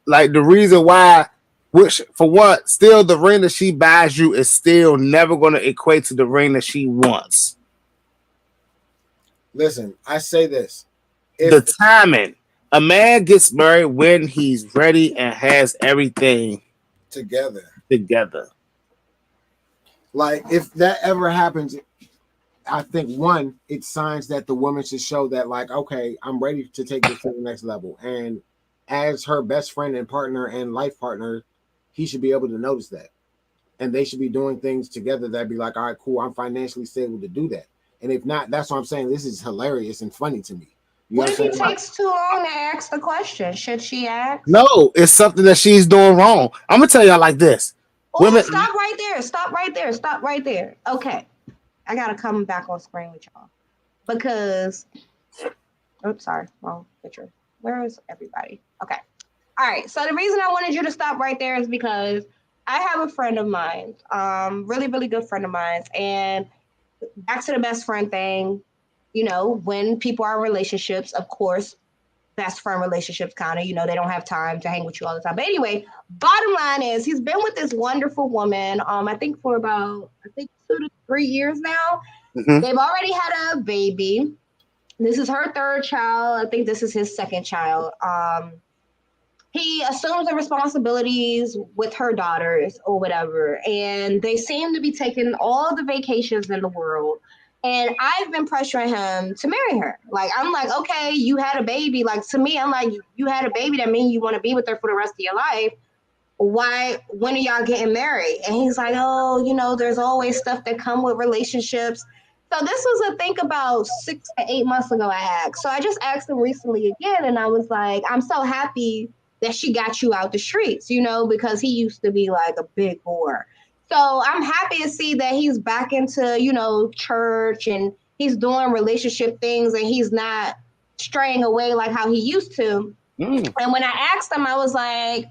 like the reason why, which for what, still the ring that she buys you is still never going to equate to the ring that she wants. Listen, I say this. The timing. A man gets married when he's ready and has everything together. Like if that ever happens, I think one, it's signs that the woman should show that like, okay, I'm ready to take this to the next level. And as her best friend and partner and life partner, he should be able to notice that. And they should be doing things together that be like, all right, cool, I'm financially stable to do that. And if not, that's what I'm saying. This is hilarious and funny to me. What if it takes too long to ask the question? Should she ask? No, it's something that she's doing wrong. I'm gonna tell y'all like this. Women, stop right there. Okay. I gotta come back on screen with y'all. Because oops, sorry, wrong picture. Where is everybody? Okay. All right. So the reason I wanted you to stop right there is because I have a friend of mine, really, really good friend of mine. And back to the best friend thing, you know, when people are in relationships, of course, best friend relationships kind of, you know, they don't have time to hang with you all the time. But anyway, bottom line is he's been with this wonderful woman, I think for about, 2 to 3 years now. Mm-hmm. They've already had a baby. This is her third child. I think this is his second child. He assumes the responsibilities with her daughters or whatever. And they seem to be taking all the vacations in the world. And I've been pressuring him to marry her. Like, I'm like, okay, you had a baby. Like, to me, I'm like, you had a baby. That means you want to be with her for the rest of your life. When are y'all getting married? And he's like, oh, you know, there's always stuff that come with relationships. So this was a think about 6 to 8 months ago I asked. So I just asked him recently again. And I was like, I'm so happy that she got you out the streets, you know, because he used to be like a big whore. So I'm happy to see that he's back into, you know, church and he's doing relationship things and he's not straying away like how he used to. And when I asked him, I was like,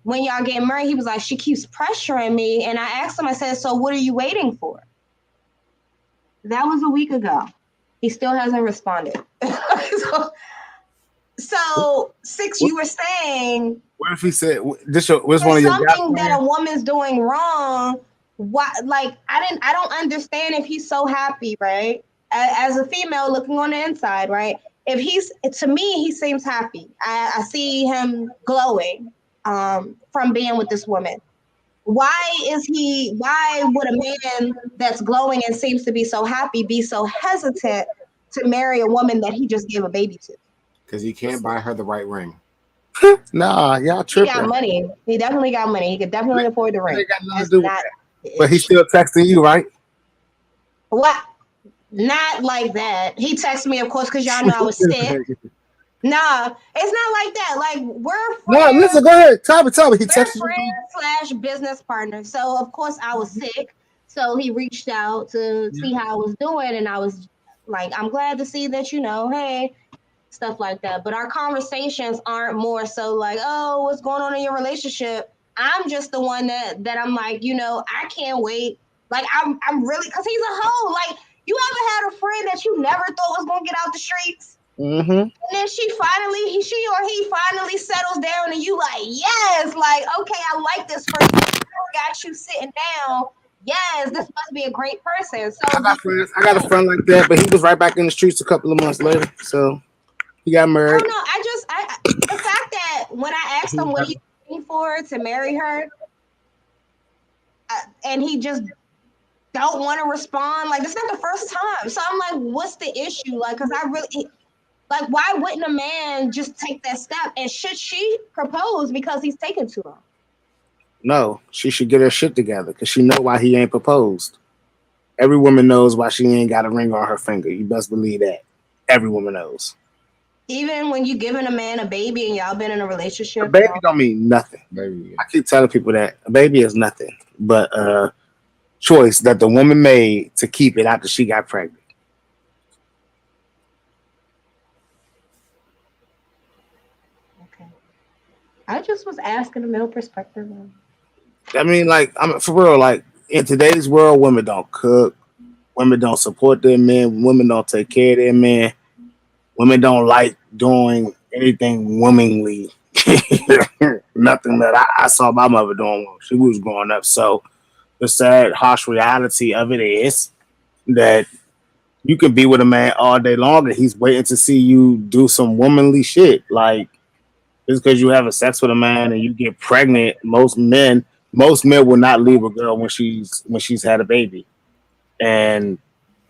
when y'all get married, he was like, she keeps pressuring me. And I asked him, I said, so what are you waiting for? That was a week ago. He still hasn't responded. So So, Six, you were saying, What if he said this? Was there's one of your something guys? that a woman's doing wrong. Why? Like, I don't understand if he's so happy, right? As a female looking on the inside, right? If he's, to me, he seems happy. I see him glowing from being with this woman. Why would a man that's glowing and seems to be so happy be so hesitant to marry a woman that he just gave a baby to? Because he can't buy her the right ring. Nah, y'all He tripping. got money. He definitely got money. He could definitely afford the ring. Ain't got nothing That's to do with not that. But he's still texting you, right? what? Not like that. He texted me, of course, because y'all know I was sick. Nah, it's not like that. Like, we're No, friends. listen, go ahead. Tell me. He We're texted you. friends / business partners. So of course I was sick. So he reached out to see how I was doing, and I was like, I'm glad to see that, hey, stuff like that. But our conversations aren't more so like, oh, what's going on in your relationship? I'm just the one that I'm like, I can't wait. Like, I'm really, because he's a hoe. Like, you ever had a friend that you never thought was gonna get out the streets? Mm-hmm. And then she or he finally settles down, and you like, yes, like, okay, I like this person. Got you sitting down. Yes, this must be a great person. So I got a friend like that, but he was right back in the streets a couple of months later. So he got married. I don't know. The fact that when I asked him what he's looking for to marry her, and he just don't want to respond, like, it's not the first time. So I'm like, what's the issue? Like, because I really. Like, why wouldn't a man just take that step? And should she propose because he's taking too long? No, she should get her shit together because she know why he ain't proposed. Every woman knows why she ain't got a ring on her finger. You best believe that. Every woman knows. Even when you giving a man a baby and y'all been in a relationship, A baby don't mean nothing. Baby. I keep telling people that a baby is nothing but a choice that the woman made to keep it after she got pregnant. I just was asking a male perspective. I mean, like, I'm for real. Like, in today's world, women don't cook, women don't support their men, women don't take care of their men, women don't like doing anything womanly. Nothing that I saw my mother doing when she was growing up. So the sad, harsh reality of it is that you can be with a man all day long and he's waiting to see you do some womanly shit. Like, just because you having sex with a man and you get pregnant, most men will not leave a girl when she's had a baby, and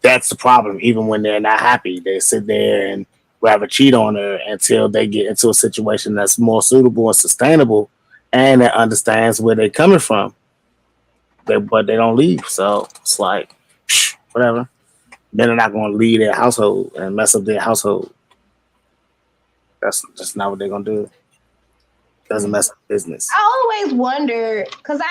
that's the problem. Even when they're not happy, they sit there and rather cheat on her until they get into a situation that's more suitable and sustainable, and that understands where they're coming from. But they don't leave, so it's like whatever. Men are not going to leave their household and mess up their household. That's just not what they're going to do. Doesn't mess up business. I always wonder, because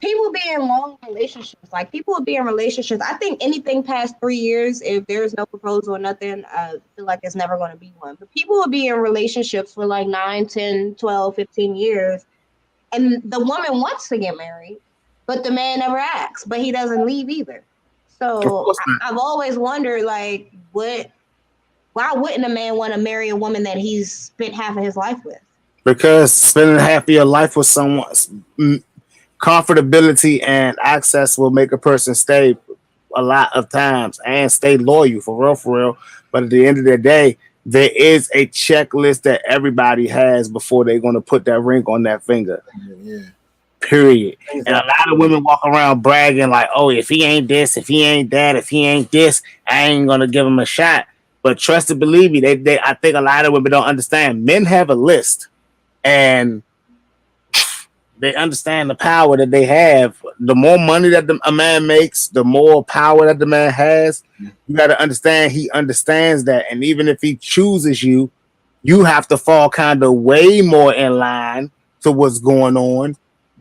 people be in long relationships. Like, people will be in relationships. I think anything past 3 years, if there's no proposal or nothing, I feel like it's never going to be one. But people will be in relationships for like 9, 10, 12, 15 years. And the woman wants to get married, but the man never asks. But he doesn't leave either. So I've always wondered, like, why wouldn't a man want to marry a woman that he's spent half of his life with? Because spending half of your life with someone's comfortability and access will make a person stay a lot of times and stay loyal for real. But at the end of the day, there is a checklist that everybody has before they're going to put that ring on that finger. Yeah. Period. And a lot of women walk around bragging like, oh, if he ain't this, if he ain't that, if he ain't this, I ain't going to give him a shot. But trust and believe me, I think a lot of women don't understand. Men have a list. And they understand the power that they have. The more money that a man makes, the more power that the man has. You got to understand he understands that. And even if he chooses you, you have to fall kind of way more in line to what's going on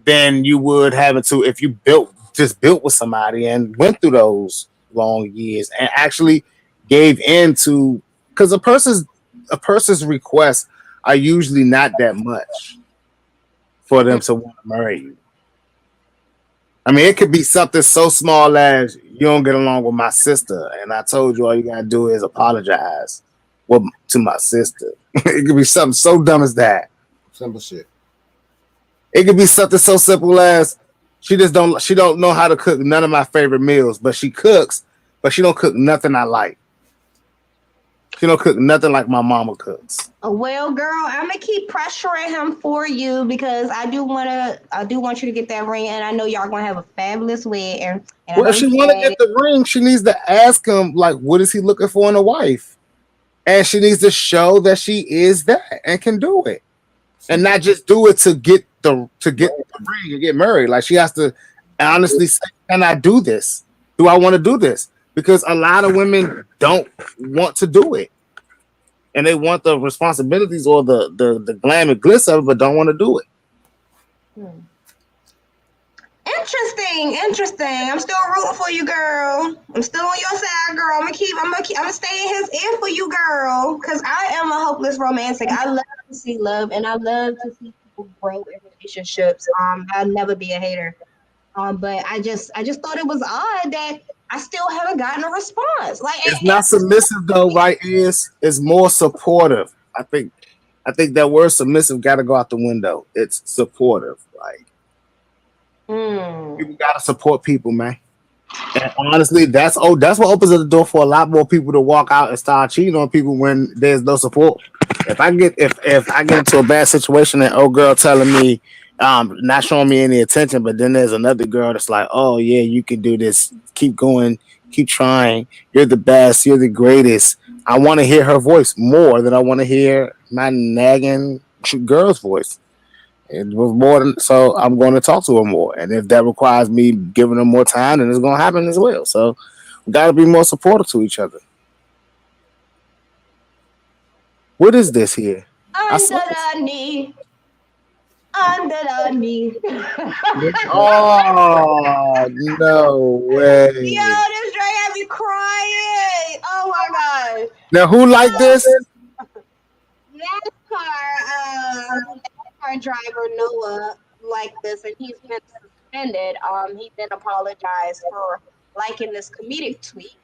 than you would having to if you built with somebody and went through those long years and actually gave in to, because a person's requests are usually not that much for them to want to marry you. I mean, it could be something so small as you don't get along with my sister, and I told you all you gotta do is apologize. well, to my sister. It could be something so dumb as that. Simple shit. It could be something so simple as she don't know how to cook none of my favorite meals, but she cooks, but she don't cook nothing I like. She don't cook nothing like my mama cooks. Well, girl, I'm gonna keep pressuring him for you because I do want you to get that ring, and I know y'all gonna have a fabulous wedding. Well, if she want to get the ring, she needs to ask him like, what is he looking for in a wife, and she needs to show that she is that and can do it, and not just do it to get the ring and get married. Like she has to honestly say, "Can I do this? Do I want to do this?" Because a lot of women don't want to do it. And they want the responsibilities or the glam and glitz of it, but don't want to do it. Interesting. I'm still rooting for you, girl. I'm still on your side, girl. I'm gonna stay in his ear for you, girl. Cause I am a hopeless romantic. I love to see love, and I love to see people grow in relationships. I'll never be a hater. But I just thought it was odd that I still haven't gotten a response. Like it's not submissive though, right? It's more supportive. I think that word submissive got to go out the window. It's supportive. Like people got to support people, man. And honestly, that's what opens up the door for a lot more people to walk out and start cheating on people when there's no support. If I get into a bad situation and old girl telling me, not showing me any attention, but then there's another girl that's like, oh yeah, you can do this, keep going, keep trying, you're the best, you're the greatest. I want to hear her voice more than I want to hear my nagging girl's voice. It was more than, so I'm going to talk to her more, and if that requires me giving her more time, then it's going to happen as well. So we got to be more supportive to each other. What is this here? Under the knee. Oh no way! Yo, this Dre had me crying. Oh my god! Now who like this? NASCAR driver Noah liked this, and he's been suspended. He then apologized for liking this comedic tweet.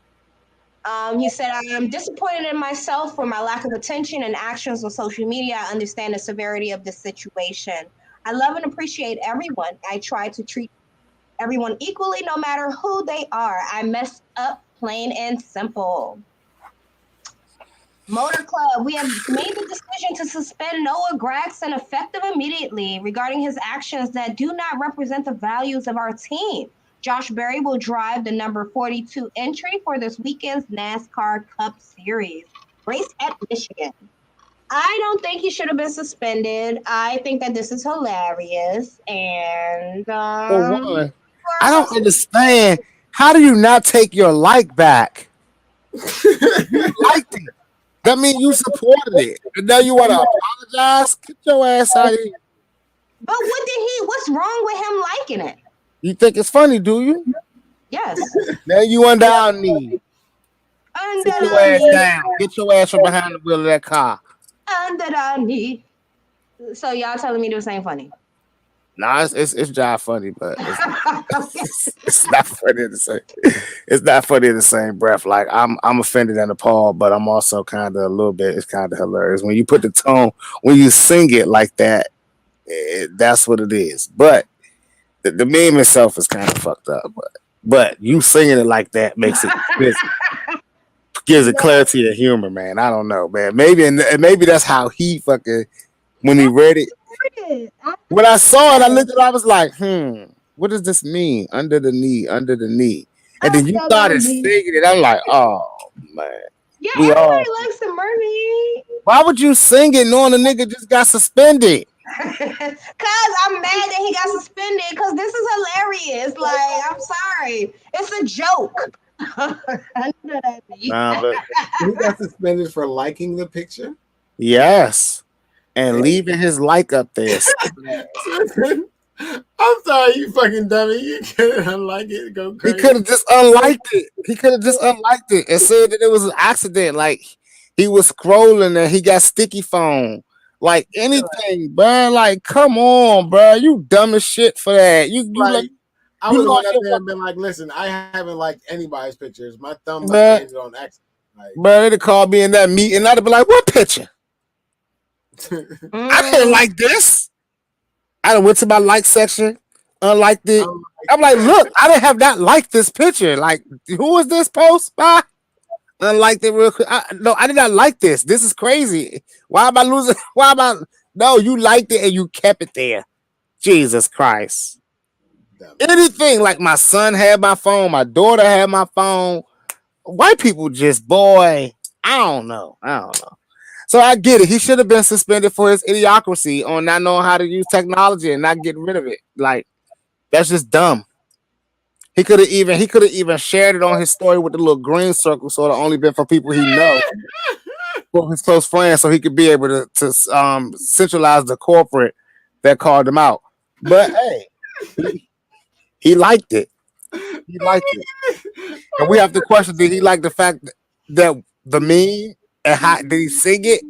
He said, I am disappointed in myself for my lack of attention and actions on social media. I understand the severity of this situation. I love and appreciate everyone. I try to treat everyone equally, no matter who they are. I messed up, plain and simple. Motor Club, we have made the decision to suspend Noah Gragson effective immediately regarding his actions that do not represent the values of our team. Josh Berry will drive the number 42 entry for this weekend's NASCAR Cup Series race at Michigan. I don't think he should have been suspended. I think that this is hilarious. And I don't understand. How do you not take your like back? You liked it. That means you supported it. And now you want to apologize? Get your ass out of here. But what's wrong with him liking it? You think it's funny, do you? Yes. Now you under our knee. Sit your ass down. Get your ass from behind the wheel of that car. Under the knee. So y'all telling me this ain't funny? Nah, it's jive funny, but it's not funny in the same. It's not funny in the same breath. Like I'm offended and appalled, but I'm also kind of a little bit. It's kind of hilarious when you put the tone, when you sing it like that. That's what it is. But the meme itself is kind of fucked up. But you singing it like that makes it gives it clarity of humor, man. I don't know, man. Maybe that's how he fucking when he read it. When I saw it, I looked at it, I was like, what does this mean? Under the knee. And then you started singing it. I'm like, oh, man. Yeah, everybody likes the mermaid. Why would you sing it knowing the nigga just got suspended? Because I'm mad that he got suspended because this is hilarious. Like, I'm sorry. It's a joke. Nah, but he got suspended for liking the picture? Yes. And leaving his like up there. I'm sorry, you fucking dummy. You couldn't unlike it. Go crazy. He could have just unliked it and said that it was an accident. Like he was scrolling and he got sticky phone. Like anything, bro. Like, come on, bro. You dumb as shit for that. You like I would have went up there and been like, listen, I haven't liked anybody's pictures. My thumb landed on accident. Bro, they'd call me in that meeting. I'd be like, what picture? I didn't like this. I done went to my like section, unliked it. I'm like, look, I didn't have not liked this picture. Like, who is this post by? Unliked it real quick. No, I did not like this. This is crazy. Why am I losing? Why am I? No, you liked it and you kept it there. Jesus Christ. Anything like my son had my phone, my daughter had my phone. White people just, boy, I don't know. So I get it. He should have been suspended for his idiocracy on not knowing how to use technology and not getting rid of it. Like, that's just dumb. He could have even shared it on his story with the little green circle, so it only been for people he knows, for his close friends, so he could be able to centralize the corporate that called him out. But hey, he liked it. He liked it, and we have to question: did he like the fact that the meme and how did he sing it,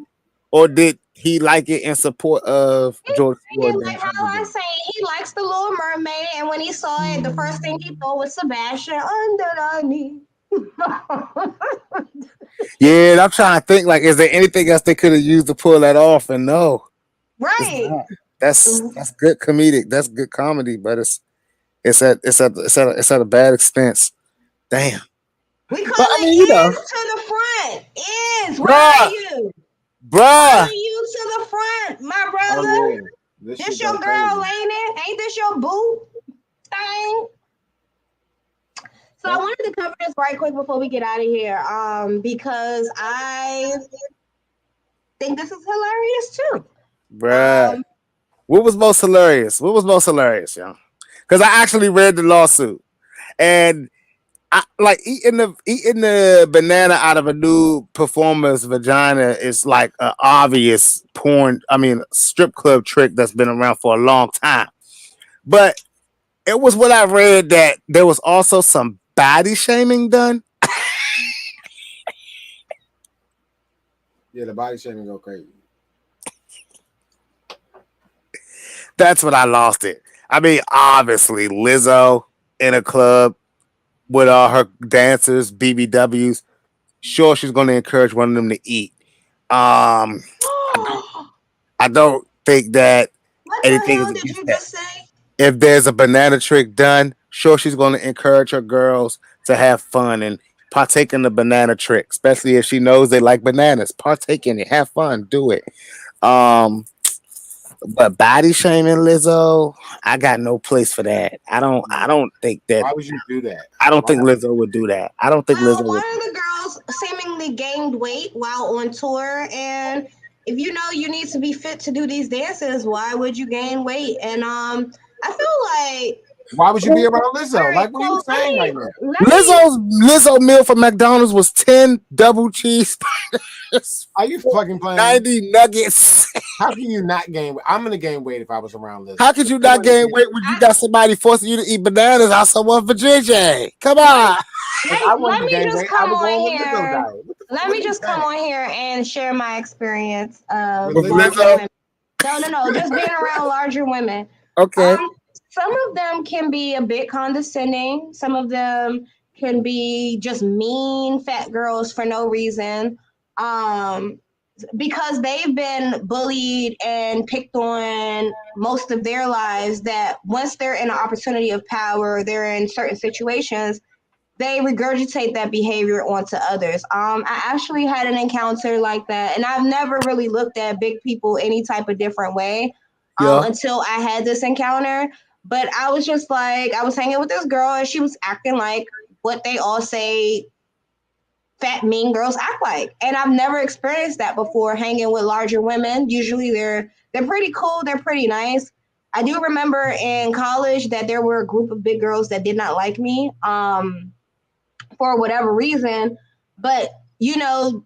or did he like it in support of George Floyd? Like how I say, he likes the Little Mermaid, and when he saw it, the first thing he thought was Sebastian under the knee. Yeah, I'm trying to think. Like, is there anything else they could have used to pull that off? And no, right. That's good comedic. That's good comedy, but it's at a bad expense. Damn. We call it to the front. Is where are you? Bruh. You to the front, my brother. Oh, yeah. This your girl, ain't it? Ain't this your boo thing? So I wanted to cover this right quick before we get out of here, because I think this is hilarious too. Bruh. What was most hilarious? Y'all? Because I actually read the lawsuit, and I like eating the banana out of a nude performer's vagina is like an obvious strip club trick that's been around for a long time. But it was what I read that there was also some body shaming done. Yeah, the body shaming go crazy. That's when I lost it. I mean, obviously, Lizzo in a club with all her dancers, BBWs. Sure, she's going to encourage one of them to eat. I don't think that anything is against that. If there's a banana trick done, sure, she's going to encourage her girls to have fun and partake in the banana trick, especially if she knows they like bananas. Partake in it, have fun, do it. But body shaming Lizzo, I got no place for that. I don't think that. Why would you do that? I don't think Lizzo would do that. I don't think Lizzo would. One of the girls seemingly gained weight while on tour, and if you know you need to be fit to do these dances, why would you gain weight? And I feel like, why would you be around Lizzo? Like what you saying right now? Lizzo meal from McDonald's was 10 double cheese. Are you fucking playing? 90 nuggets. How can you not gain weight? I'm gonna gain weight if I was around Lizzo. How could you not gain weight when you got somebody forcing you to eat bananas out someone for JJ? Come on. Let me just come on here and share my experience of larger women. No, just being around larger women. Okay. Some of them can be a bit condescending. Some of them can be just mean fat girls for no reason. Because they've been bullied and picked on most of their lives, that once they're in an opportunity of power, they're in certain situations, they regurgitate that behavior onto others. I actually had an encounter like that, and I've never really looked at big people any type of different way until I had this encounter. But I was just like, I was hanging with this girl, and she was acting like what they all say fat, mean girls act like. And I've never experienced that before, hanging with larger women. Usually they're pretty cool. They're pretty nice. I do remember in college that there were a group of big girls that did not like me for whatever reason. But, you know,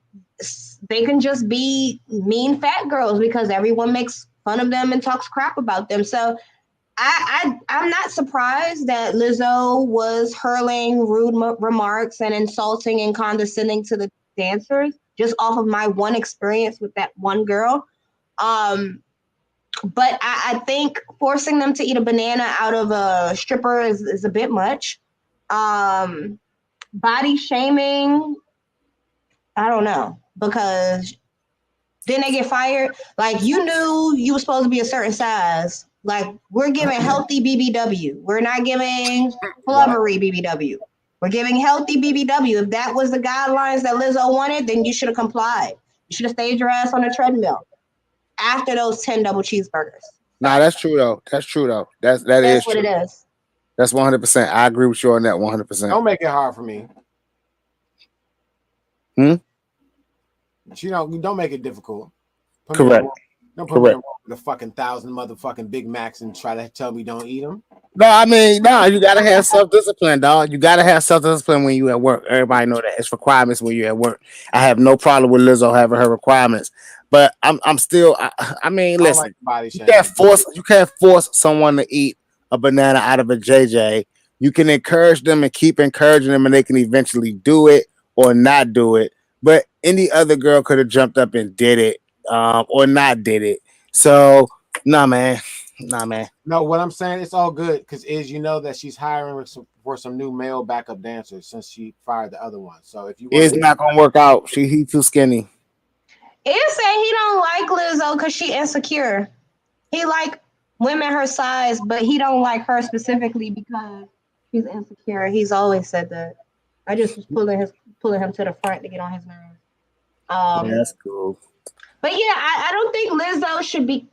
they can just be mean fat girls because everyone makes fun of them and talks crap about them. So I'm not surprised that Lizzo was hurling rude remarks and insulting and condescending to the dancers just off of my one experience with that one girl. But I think forcing them to eat a banana out of a stripper is a bit much. Body shaming, I don't know, because then they get fired. Like, you knew you were supposed to be a certain size. Like, we're giving healthy BBW. We're not giving flubbery BBW. We're giving healthy BBW. If that was the guidelines that Lizzo wanted, then you should have complied. You should have stayed your ass on the treadmill after those 10 double cheeseburgers. Nah, that's true though. That's true though. That's what true. it is. That's 100%. I agree with you on that 100%. Don't make it hard for me. Don't make it difficult. Correct. Don't put me in the fucking 1,000 motherfucking Big Macs and try to tell me don't eat them. No, I mean, you gotta have self-discipline, dog. You gotta have self-discipline when you at work. Everybody know that it's requirements when you're at work. I have no problem with Lizzo having her requirements, but I'm still. I mean, listen, you can't force someone to eat a banana out of a JJ. You can encourage them and keep encouraging them, and they can eventually do it or not do it. But any other girl could have jumped up and did it, or not did it. So, nah, man. No, what I'm saying, it's all good because you know that she's hiring for some new male backup dancers since she fired the other one. So if you, it's not gonna work out. He's too skinny. It said he don't like Lizzo because she insecure. He like women her size, but he don't like her specifically because she's insecure. He's always said that. I just was pulling him to the front to get on his nerves. That's cool. But yeah, I don't think Lizzo should be.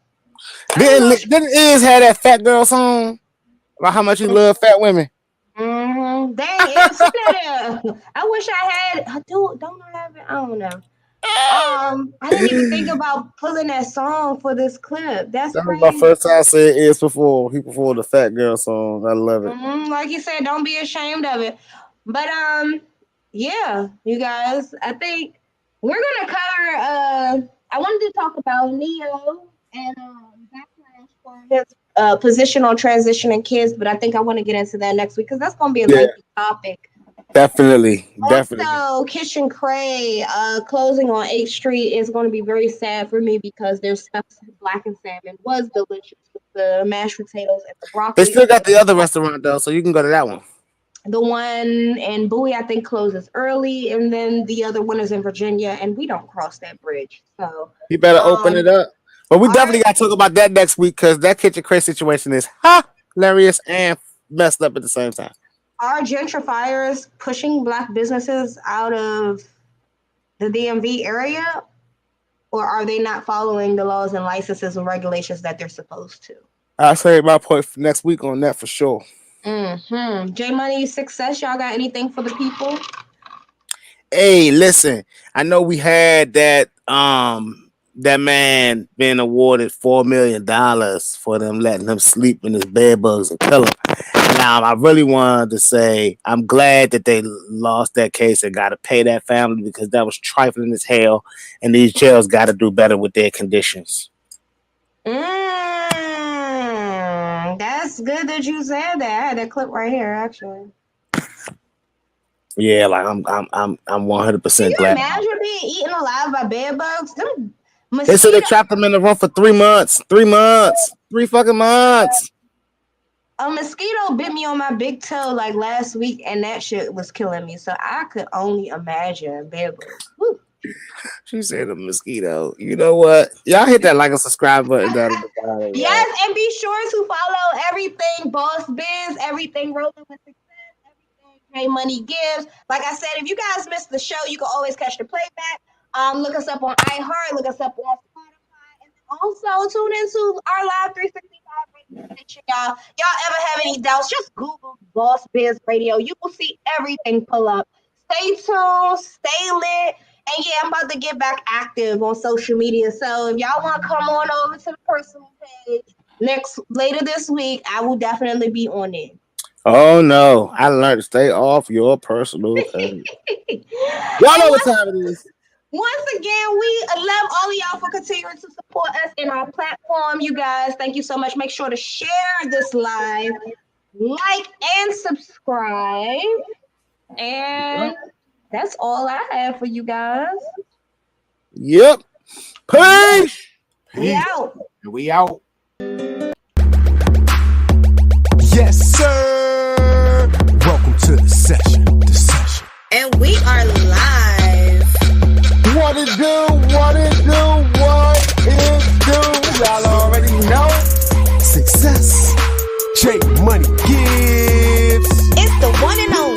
Didn't Iz have that fat girl song about how much he love fat women? Mm-hmm. Dang, I wish I had. Don't I have it? I don't know. I didn't even think about pulling that song for this clip. That was my first time saying Iz before. He performed the fat girl song. I love it. Like you said, don't be ashamed of it. But yeah, you guys, I think we're gonna cover. I wanted to talk about Neo and backlash for his position on transitioning kids, but I think I want to get into that next week because that's gonna be a lengthy topic. Definitely. Also, Kish and Cray closing on 8th Street is going to be very sad for me because their stuffed black and salmon was delicious with the mashed potatoes and the broccoli. They still got the other restaurant though, so you can go to that one. The one in Bowie, I think, closes early, and then the other one is in Virginia, and we don't cross that bridge. So you better open it up. But we definitely got to talk about that next week because that Kitchen Cray situation is hilarious and messed up at the same time. Are gentrifiers pushing black businesses out of the DMV area, or are they not following the laws and licenses and regulations that they're supposed to? I'll say my point for next week on that for sure. J Money, Sixxcess, y'all got anything for the people? Hey, listen, I know we had that that man being awarded $4 million for them letting him sleep in his bed bugs and kill him. Now, I really wanted to say I'm glad that they lost that case and got to pay that family because that was trifling as hell, and these jails got to do better with their conditions. That's good that you said that. I had that clip right here, actually. Yeah, like I'm 100% glad. Can you imagine being eaten alive by bed bugs? They said they trapped them in the room for 3 months. 3 months. 3 fucking months. A mosquito bit me on my big toe like last week, and that shit was killing me. So I could only imagine bed bugs. Woo. She said a mosquito. You know what? Y'all hit that like and subscribe button down at the bottom. Yes, and be sure to follow everything Boss Biz, everything Rolling with Success, everything JmoneyGibbs. Like I said, if you guys missed the show, you can always catch the playback. Look us up on iHeart, look us up on Spotify, and also tune into our live 365 radio station, y'all. Y'all ever have any doubts? Just Google Boss Biz Radio. You will see everything pull up. Stay tuned, stay lit. And yeah, I'm about to get back active on social media. So if y'all want to come on over to the personal page later this week, I will definitely be on it. Oh no, I learned to stay off your personal page. Y'all know what time it is. Once again, we love all of y'all for continuing to support us in our platform. You guys, thank you so much. Make sure to share this live, like, and subscribe. And that's all I have for you guys. Yep. Peace. We out. We out. Yes, sir. Welcome to the session. And we are live. Sixxcess. J Money Gibbs. It's the one and only